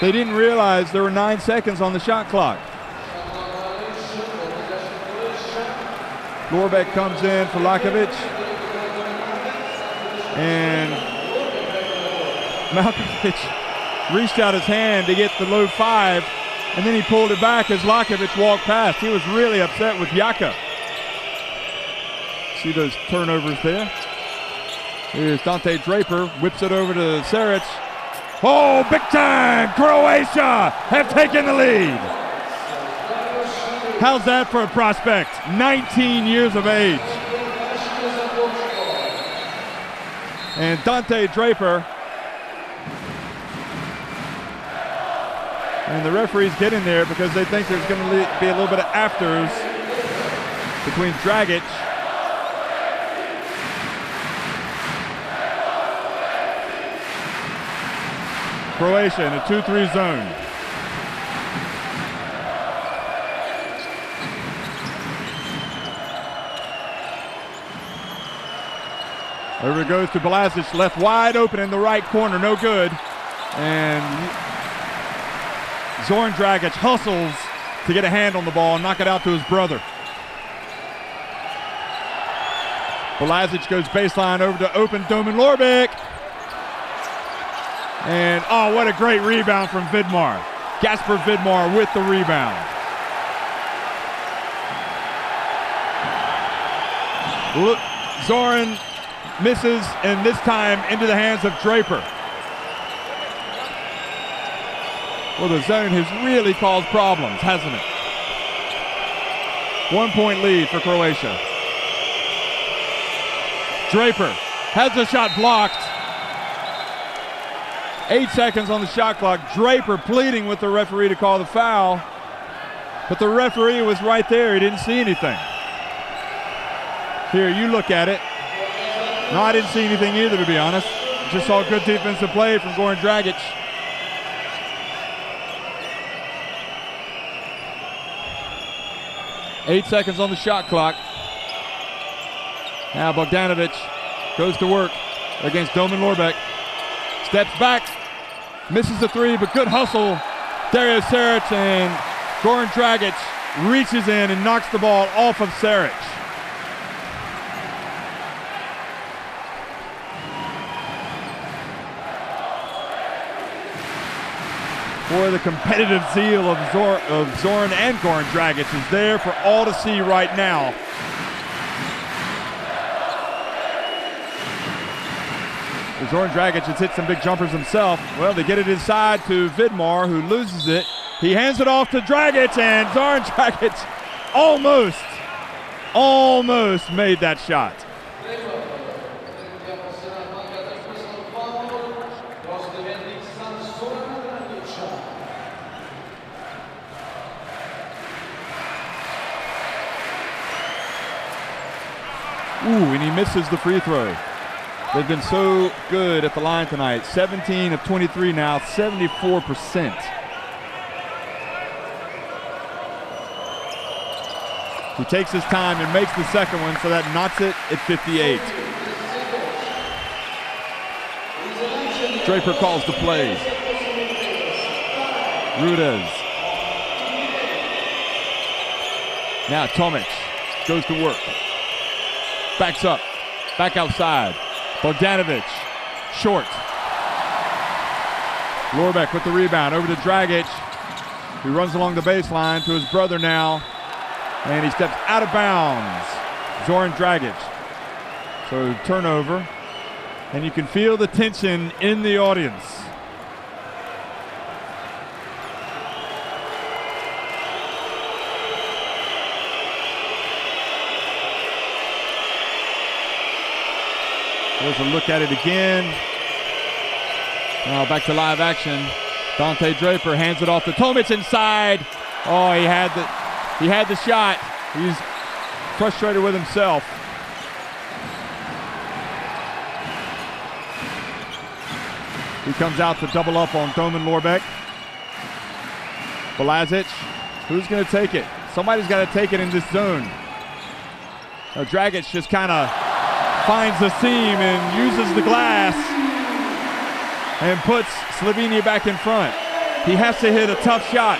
They didn't realize there were 9 seconds on the shot clock. Lorbeck comes in for Lakovic. And Malkovich reached out his hand to get the low 5, and then he pulled it back as Lakovic walked past. He was really upset with Jaka. See those turnovers there? Here's Dante Draper, whips it over to Saric. Oh, big time! Croatia have taken the lead. How's that for a prospect? 19 years of age. And Dante Draper. And the referees get in there because they think there's going to be a little bit of afters between Dragic Croatia in a 2-3 zone. Over it goes to Balazic, left wide open in the right corner, no good. And Zoran Dragic hustles to get a hand on the ball and knock it out to his brother. Balazic goes baseline over to open Domen Lorbeck. And oh, what a great rebound from Vidmar. Gasper Vidmar with the rebound. Look, Zoran misses, and this time into the hands of Draper. Well, the zone has really caused problems, hasn't it? 1 point lead for Croatia. Draper has the shot blocked. 8 seconds on the shot clock. Draper pleading with the referee to call the foul, but the referee was right there. He didn't see anything. Here, you look at it. No, I didn't see anything either, to be honest. Just saw good defensive play from Goran Dragic. Eight seconds on the shot clock. Now Bogdanovic goes to work against Domen Lorbeck. Steps back, misses the 3, but good hustle. Dario Saric, and Goran Dragic reaches in and knocks the ball off of Saric. Boy, the competitive zeal of Zoran and Goran Dragic is there for all to see right now. Zoran Dragic has hit some big jumpers himself. Well, they get it inside to Vidmar, who loses it. He hands it off to Dragic, and Zoran Dragic almost made that shot. Ooh, and he misses the free throw. They've been so good at the line tonight. 17 of 23 now, 74%. He takes his time and makes the second one, so that knocks it at 58. Draper calls the plays. Rudez. Now Tomic goes to work. Backs up, back outside. Bogdanovic, short. Lorbeck with the rebound, over to Dragic. He runs along the baseline to his brother now, and he steps out of bounds. Zoran Dragic. So turnover, and you can feel the tension in the audience. There's a look at it again. Now back to live action. Dante Draper hands it off to Tomic inside. Oh, he had the shot. He's frustrated with himself. He comes out to double up on Doman Lorbeck. Blazic, who's going to take it? Somebody's got to take it in this zone. Dragic just kind of finds the seam and uses the glass and puts Slovenia back in front. He has to hit a tough shot.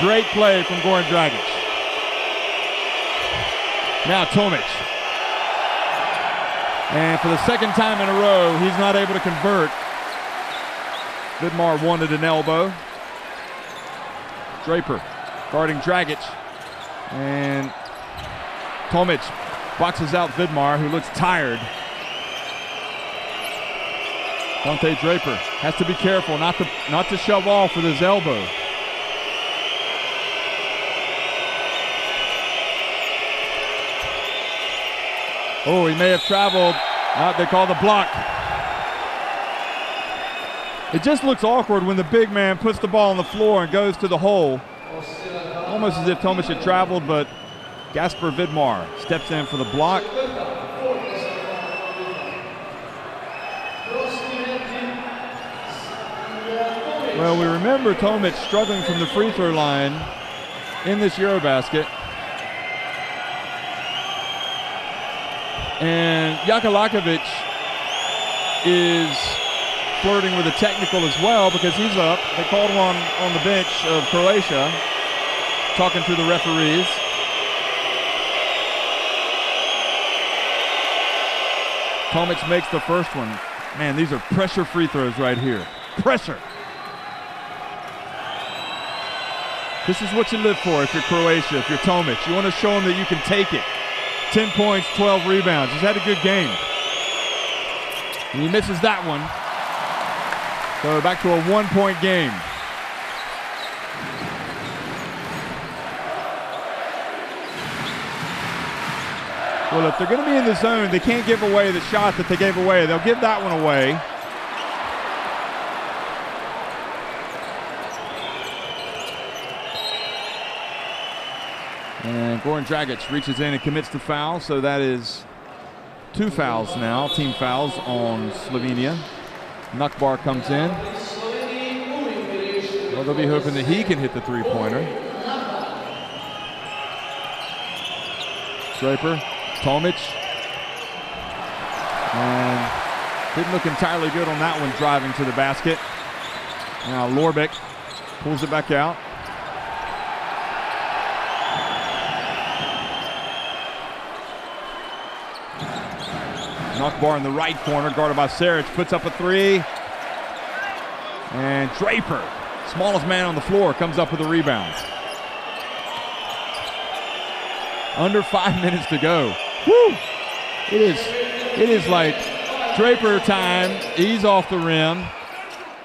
Great play from Goran Dragic. Now Tomic. And for the second time in a row, he's not able to convert. Vidmar wanted an elbow. Draper guarding Dragic. And Tomic boxes out Vidmar, who looks tired. Dante Draper has to be careful not to shove off with his elbow. Oh, he may have traveled. They call the block. It just looks awkward when the big man puts the ball on the floor and goes to the hole. Almost as if Tomic had traveled, but Gasper Vidmar steps in for the block. Well, we remember Tomic struggling from the free throw line in this EuroBasket. And Jakalakovic is flirting with a technical as well because he's up. They called him on the bench of Croatia, talking to the referees. Tomic makes the first one. Man, these are pressure free throws right here. Pressure. This is what you live for if you're Croatia, if you're Tomic. You want to show them that you can take it. 10 points, 12 rebounds. He's had a good game. And he misses that one. So back to a 1-point game. Well, if they're going to be in the zone, they can't give away the shot that they gave away. They'll give that one away. And Goran Dragic reaches in and commits the foul, so that is 2 fouls now, team fouls on Slovenia. Nukbar comes in. Well, they'll be hoping that he can hit the three-pointer. Draper, Tomic. And didn't look entirely good on that one, driving to the basket. Now Lorbeck pulls it back out. Nukbar in the right corner, guarded by Saric, puts up a three. And Draper, smallest man on the floor, comes up with a rebound. Under 5 minutes to go. Woo! It is like Draper time. He's off the rim.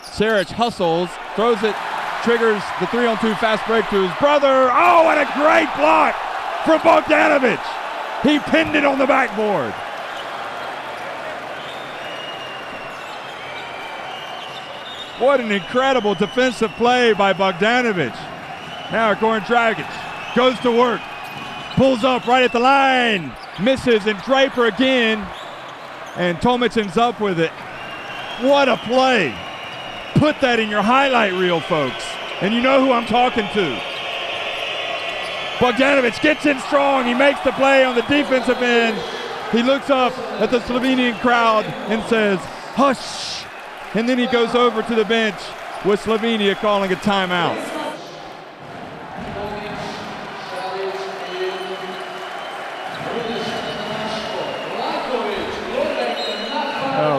Saric hustles, throws it, triggers the 3-on-2 fast break to his brother. Oh, and a great block from Bogdanovic. He pinned it on the backboard. What an incredible defensive play by Bogdanovic. Now Goran Dragic goes to work. Pulls up right at the line. Misses, and Draper again. And Tomic ends up with it. What a play. Put that in your highlight reel, folks. And you know who I'm talking to. Bogdanovic gets in strong. He makes the play on the defensive end. He looks up at the Slovenian crowd and says, hush. And then he goes over to the bench with Slovenia calling a timeout.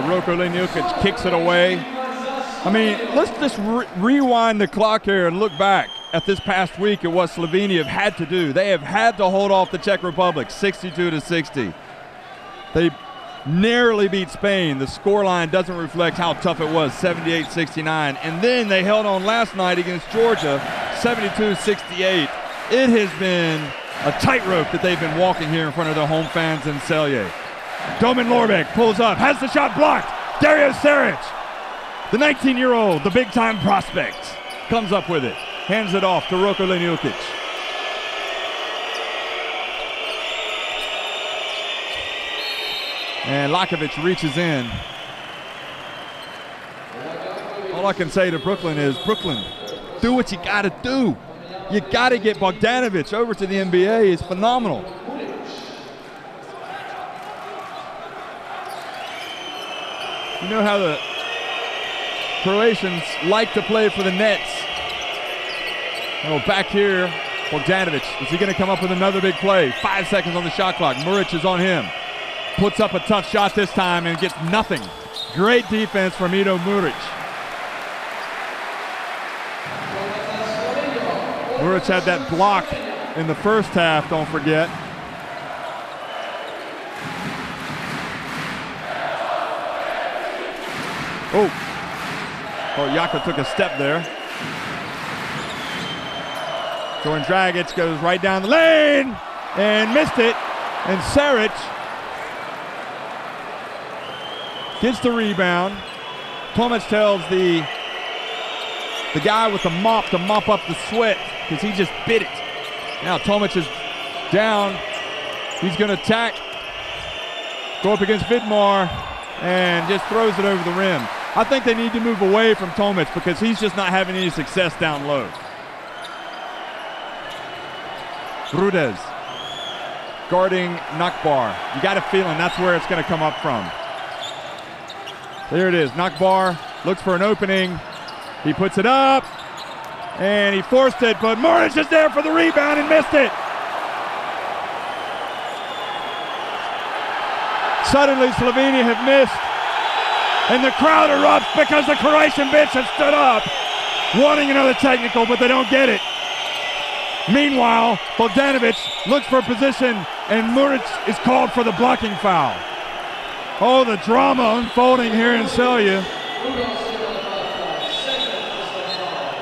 Roko Lenjukic kicks it away. I mean, let's just rewind the clock here and look back at this past week at what Slovenia have had to do. They have had to hold off the Czech Republic 62-60. They narrowly beat Spain. The scoreline doesn't reflect how tough it was, 78-69. And then they held on last night against Georgia, 72-68. It has been a tightrope that they've been walking here in front of their home fans in Celje. Doman Lorbeck pulls up, has the shot blocked. Dario Saric, the 19-year-old, the big-time prospect, comes up with it, hands it off to Roko Lenjukic. And Lakovic reaches in. All I can say to Brooklyn is, Brooklyn, do what you got to do. You got to get Bogdanovic over to the NBA. He's phenomenal. You know how the Croatians like to play for the nets. Oh, back here, Bogdanovic. Is he going to come up with another big play? 5 seconds on the shot clock. Muric is on him. Puts up a tough shot this time and gets nothing. Great defense from Ido Muric. Muric had that block in the first half, don't forget. Oh, Jaka took a step there. Goran Dragic goes right down the lane and missed it. And Saric gets the rebound. Tomic tells the guy with the mop to mop up the sweat because he just bit it. Now Tomic is down. He's going to attack, go up against Vidmar, and just throws it over the rim. I think they need to move away from Tomic because he's just not having any success down low. Rudez guarding Nakbar. You got a feeling that's where it's going to come up from. There it is. Nakbar looks for an opening. He puts it up, and he forced it, but Muric is there for the rebound and missed it. Suddenly, Slovenia have missed, and the crowd erupts because the Croatian bench has stood up, wanting another technical, but they don't get it. Meanwhile, Bogdanovic looks for position, and Muric is called for the blocking foul. Oh, the drama unfolding here in Celje.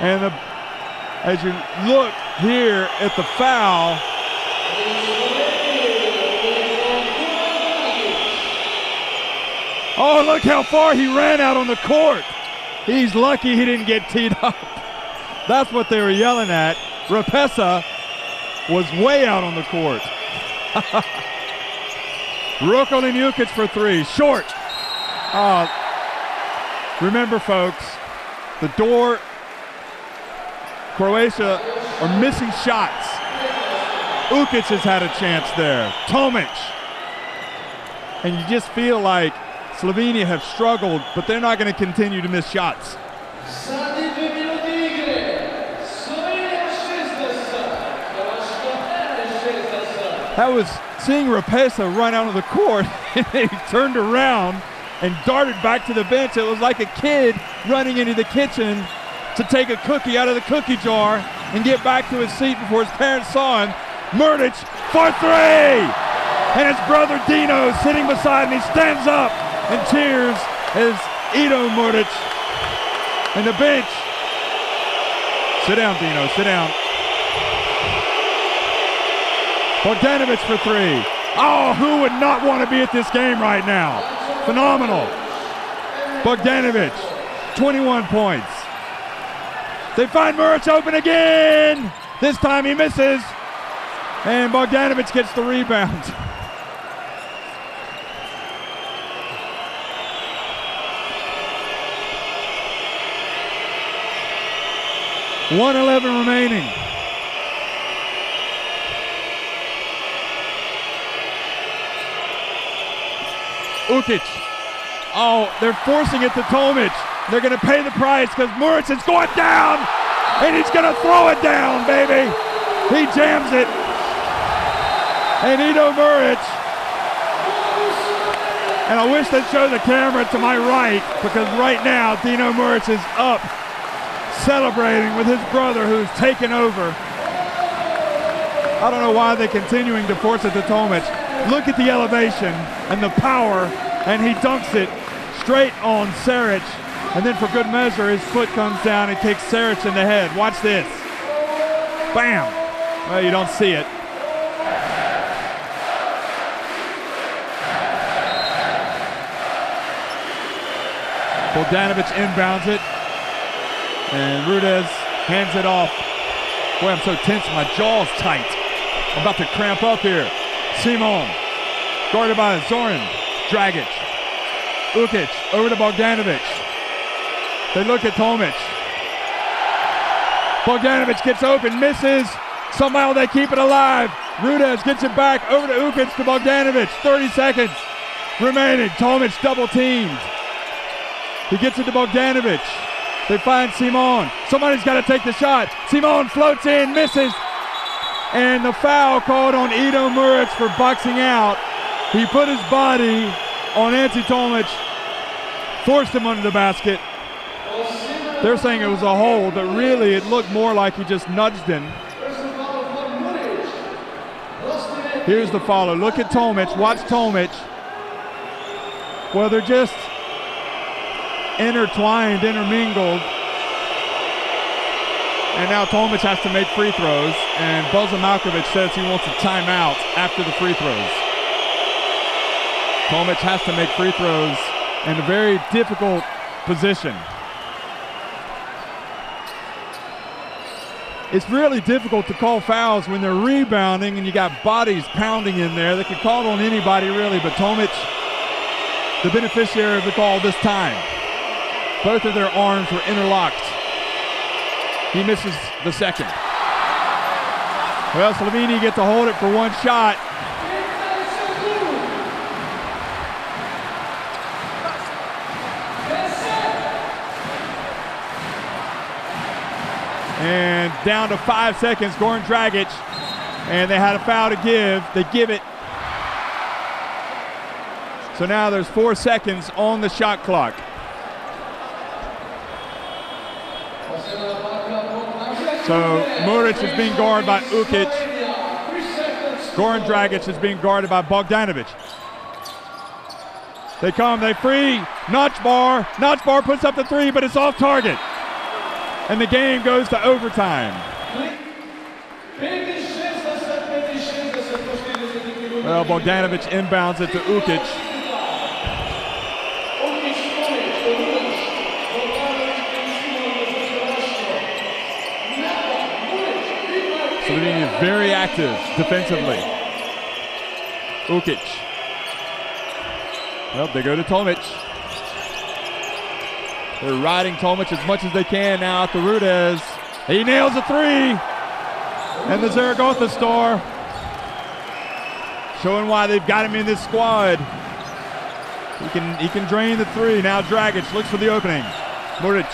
And as you look here at the foul, oh, look how far he ran out on the court. He's lucky he didn't get teed up. That's what they were yelling at. Rapesa was way out on the court. Roko Ljukic for three, short. Remember, folks, the door, Croatia are missing shots. Ukic has had a chance there. Tomic. And you just feel like Slovenia have struggled, but they're not going to continue to miss shots. That was seeing Rapesa run out of the court, and he turned around and darted back to the bench. It was like a kid running into the kitchen to take a cookie out of the cookie jar and get back to his seat before his parents saw him. Muric for three! And his brother Dino sitting beside him. He stands up and cheers as Ido Muric and the bench. Sit down, Dino, sit down. Bogdanovic for three. Oh, who would not want to be at this game right now? Phenomenal. Bogdanovic, 21 points. They find Muric open again. This time he misses. And Bogdanovic gets the rebound. .111 remaining. Ukic. Oh, they're forcing it to Tomic. They're going to pay the price because Muric is going down, and he's going to throw it down, baby. He jams it. And Ido Muric. And I wish they'd show the camera to my right because right now Dino Muric is up celebrating with his brother who's taken over. I don't know why they're continuing to force it to Tomic. Look at the elevation and the power, and he dunks it straight on Saric. And then for good measure, his foot comes down and kicks Saric in the head. Watch this. Bam. Well, you don't see it. Bogdanovic inbounds it. And Rudez hands it off. Boy, I'm so tense. My jaw's tight. I'm about to cramp up here. Simon, guarded by Zoran. Dragic. Ukic over to Bogdanovic. They look at Tomic. Bogdanovic gets open, misses. Somehow they keep it alive. Rudez gets it back over to Ukic to Bogdanovic. 30 seconds remaining. Tomic double teamed. He gets it to Bogdanovic. They find Simon. Somebody's got to take the shot. Simon floats in, misses. And the foul called on Ido Muric for boxing out. He put his body on Ante Tomic, forced him under the basket. They're saying it was a hold, but really it looked more like he just nudged him. Here's the follow. Look at Tomic. Watch Tomic. Well, they're just intertwined, intermingled. And now Tomic has to make free throws, and Boza Malkovich says he wants a timeout after the free throws. Tomic has to make free throws in a very difficult position. It's really difficult to call fouls when they're rebounding and you got bodies pounding in there. They can call it on anybody really, but Tomic, the beneficiary of the call this time. Both of their arms were interlocked. He misses the second. Well, Slovenia get to hold it for one shot. And down to 5 seconds, Goran Dragic. And they had a foul to give. They give it. So now there's 4 seconds on the shot clock. So Muric is being guarded by Ukic. Goran Dragic is being guarded by Bogdanovic. They come, they free. Notchbar. Notchbar puts up the three, but it's off target. And the game goes to overtime. Well, Bogdanovic inbounds it to Ukic. Slovenia is very active defensively. Ukic. Well, they go to Tomic. They're riding Tomic as much as they can now at the Rudez. He nails a three. And the Zaragoza star showing why they've got him in this squad. He can drain the three. Now Dragic looks for the opening. Muric.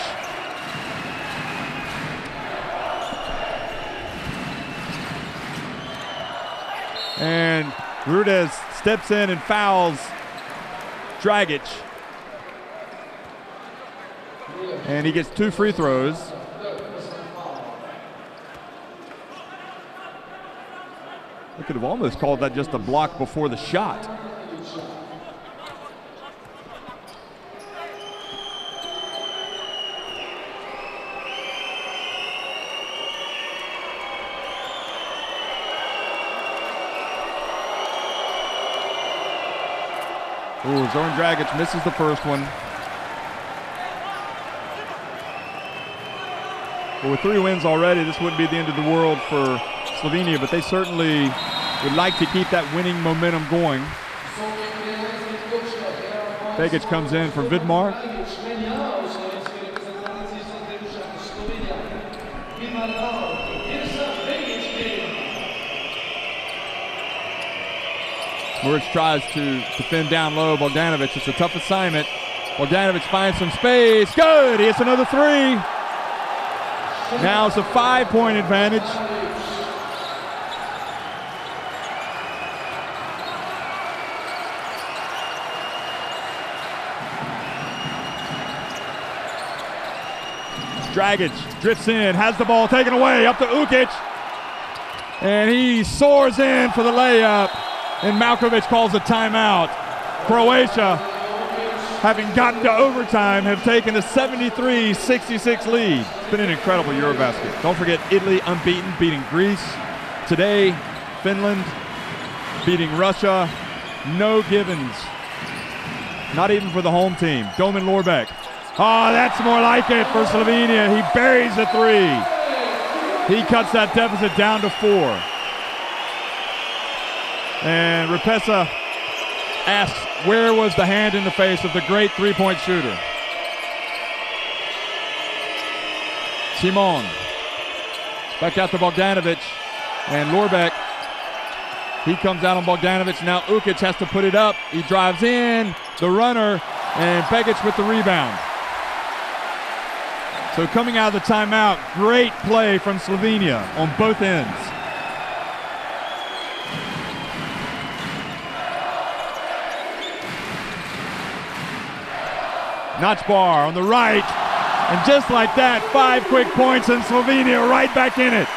And Rudez steps in and fouls Dragic. And he gets 2 free throws. They could have almost called that just a block before the shot. Ooh, Goran Dragic misses the first one. Well, with 3 wins already, this wouldn't be the end of the world for Slovenia, but they certainly would like to keep that winning momentum going. Begic comes in for Vidmar. Muric tries to defend down low. Bogdanovic, it's a tough assignment. Bogdanovic finds some space. Good, he hits another 3. Now it's a 5-point advantage. Dragic drifts in, has the ball taken away, up to Ukic. And he soars in for the layup. And Malkovich calls a timeout. Croatia, having gotten to overtime, have taken a 73-66 lead. It's been an incredible EuroBasket. Don't forget Italy unbeaten, beating Greece. Today, Finland beating Russia. No givens. Not even for the home team. Domen Lorbeck. Oh, that's more like it for Slovenia. He buries a 3. He cuts that deficit down to 4. And Rapesa asks where was the hand in the face of the great three-point shooter? Simon. Back out to Bogdanovic. And Lorbeck. He comes out on Bogdanovic. Now Ukic has to put it up. He drives in. The runner. And Begic with the rebound. So coming out of the timeout, great play from Slovenia on both ends. Notchbar on the right. And just like that, 5 quick points and Slovenia right back in it.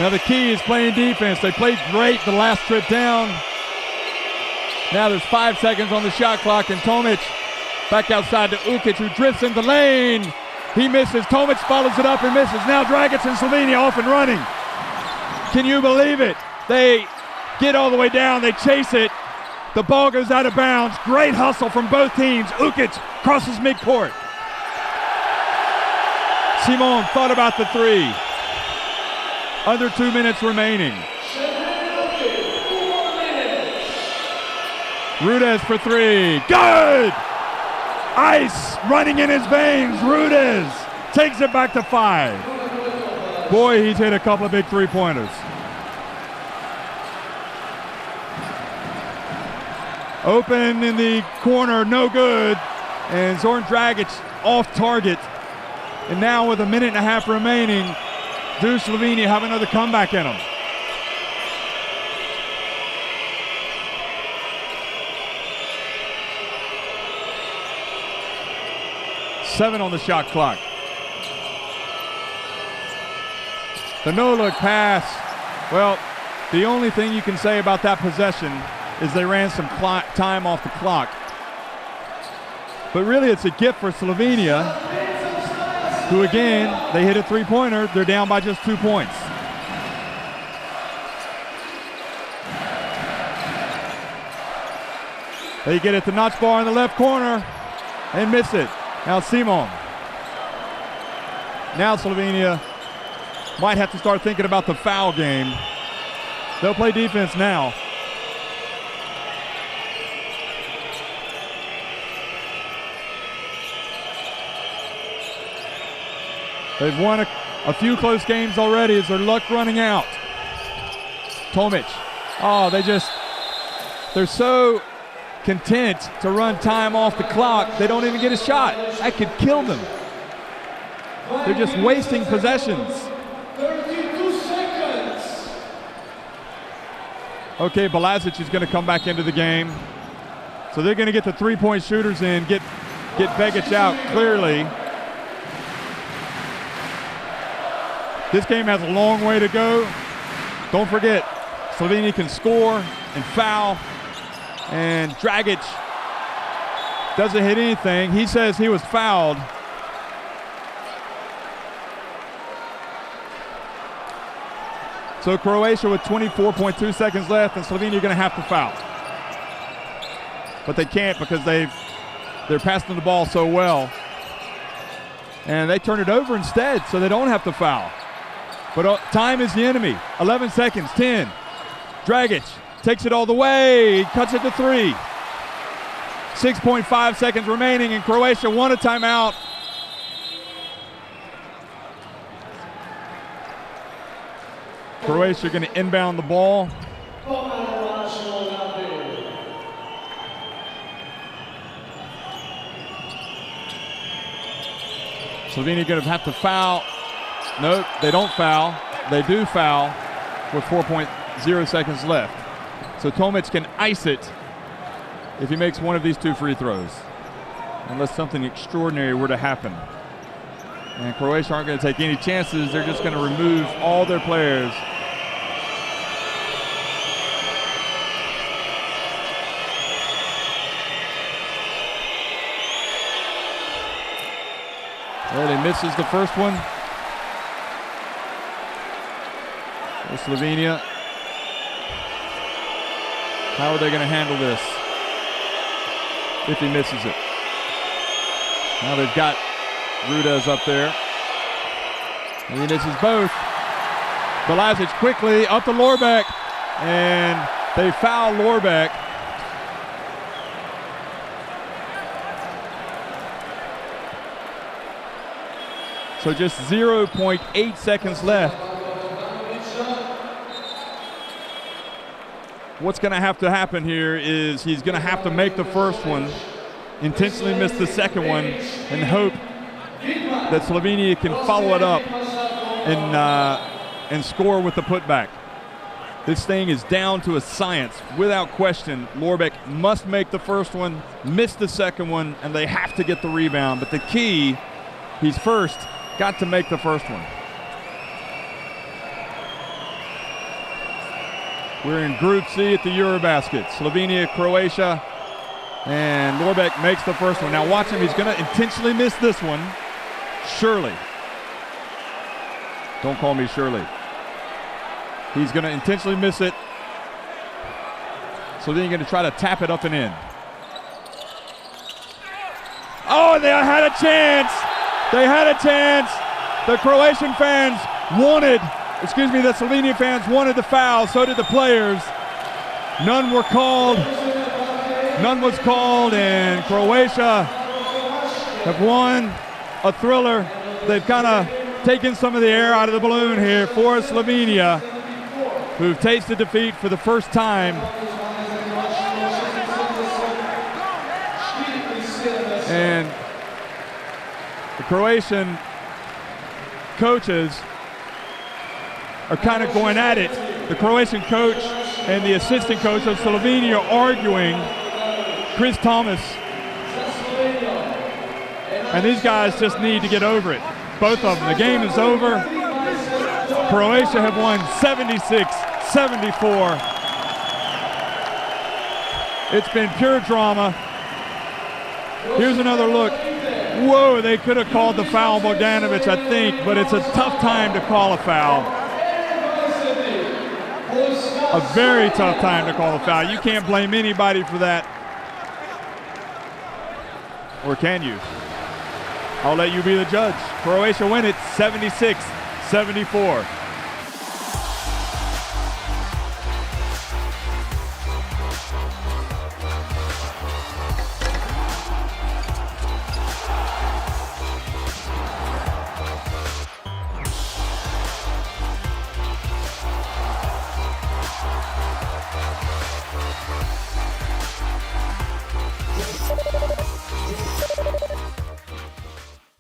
Now the key is playing defense. They played great the last trip down. Now there's 5 seconds on the shot clock, and Tomic back outside to Ukic, who drifts in the lane. He misses. Tomic follows it up and misses. Now Dragic and Slovenia off and running. Can you believe it? They get all the way down. They chase it. The ball goes out of bounds. Great hustle from both teams. Ukic crosses midcourt. Simon thought about the three. Under 2 minutes remaining. Rudez for three. Good! Ice running in his veins. Rudez takes it back to 5. Boy, he's hit a couple of big three-pointers. Open in the corner, no good. And Zoran Dragic off target. And now with a minute and a half remaining, do Slovenia have another comeback in them? Seven on the shot clock. The no-look pass. Well, the only thing you can say about that possession is they ran some time off the clock. But really it's a gift for Slovenia, who again, they hit a three-pointer. They're down by just 2 points. They get it to Notchbar in the left corner and miss it. Now Simon. Now Slovenia might have to start thinking about the foul game. They'll play defense now. They've won a few close games already. Is their luck running out? Tomic. Oh, they're so content to run time off the clock, they don't even get a shot. That could kill them. They're just wasting possessions. 32 seconds. Okay, Balazic is going to come back into the game. So they're going to get the three-point shooters in, get Begic out clearly. This game has a long way to go. Don't forget, Slovenia can score and foul, and Dragic doesn't hit anything. He says he was fouled. So Croatia with 24.2 seconds left, and Slovenia going to have to foul. But they can't because they're passing the ball so well. And they turn it over instead, so they don't have to foul. But time is the enemy. 11 seconds, 10. Dragic takes it all the way. He cuts it to 3. 6.5 seconds remaining, and Croatia won a timeout. Croatia going to inbound the ball. Slovenia going to have to foul. Nope, they don't foul. They do foul with 4.0 seconds left. So Tomic can ice it if he makes one of these 2 free throws, unless something extraordinary were to happen. And Croatia aren't going to take any chances. They're just going to remove all their players. Well, he misses the first one. Slovenia. How are they going to handle this if he misses it? Now they've got Rudez up there. And he misses both. Balazic quickly up to Lorbeck, and they foul Lorbeck. So just 0.8 seconds left. What's going to happen here is he's going to have to make the first one, intentionally miss the second one, and hope that Slovenia can follow it up and score with the putback. This thing is down to a science. Without question, Lorbeck must make the first one, miss the second one, and they have to get the rebound. But the key, he's first, got to make the first one. We're in Group C at the EuroBasket. Slovenia, Croatia, and Lorbeck makes the first one. Now watch him, he's going to intentionally miss this one. Surely. Don't call me Shirley. He's going to intentionally miss it. Slovenia going to try to tap it up and in. Oh, they had a chance. They had a chance. The Croatian fans wanted, the Slovenian fans wanted the foul. So did the players. None were called. None was called, and Croatia have won a thriller. They've kind of taken some of the air out of the balloon here for Slovenia, who've tasted defeat for the first time. And the Croatian coaches are kind of going at it. The Croatian coach and the assistant coach of Slovenia are arguing. Chris Thomas. And these guys just need to get over it. Both of them. The game is over. Croatia have won 76-74. It's been pure drama. Here's another look. Whoa, they could have called the foul, Bogdanovic, I think, but it's a tough time to call a foul. A very tough time to call a foul. You can't blame anybody for that. Or can you? I'll let you be the judge. Croatia win it 76-74.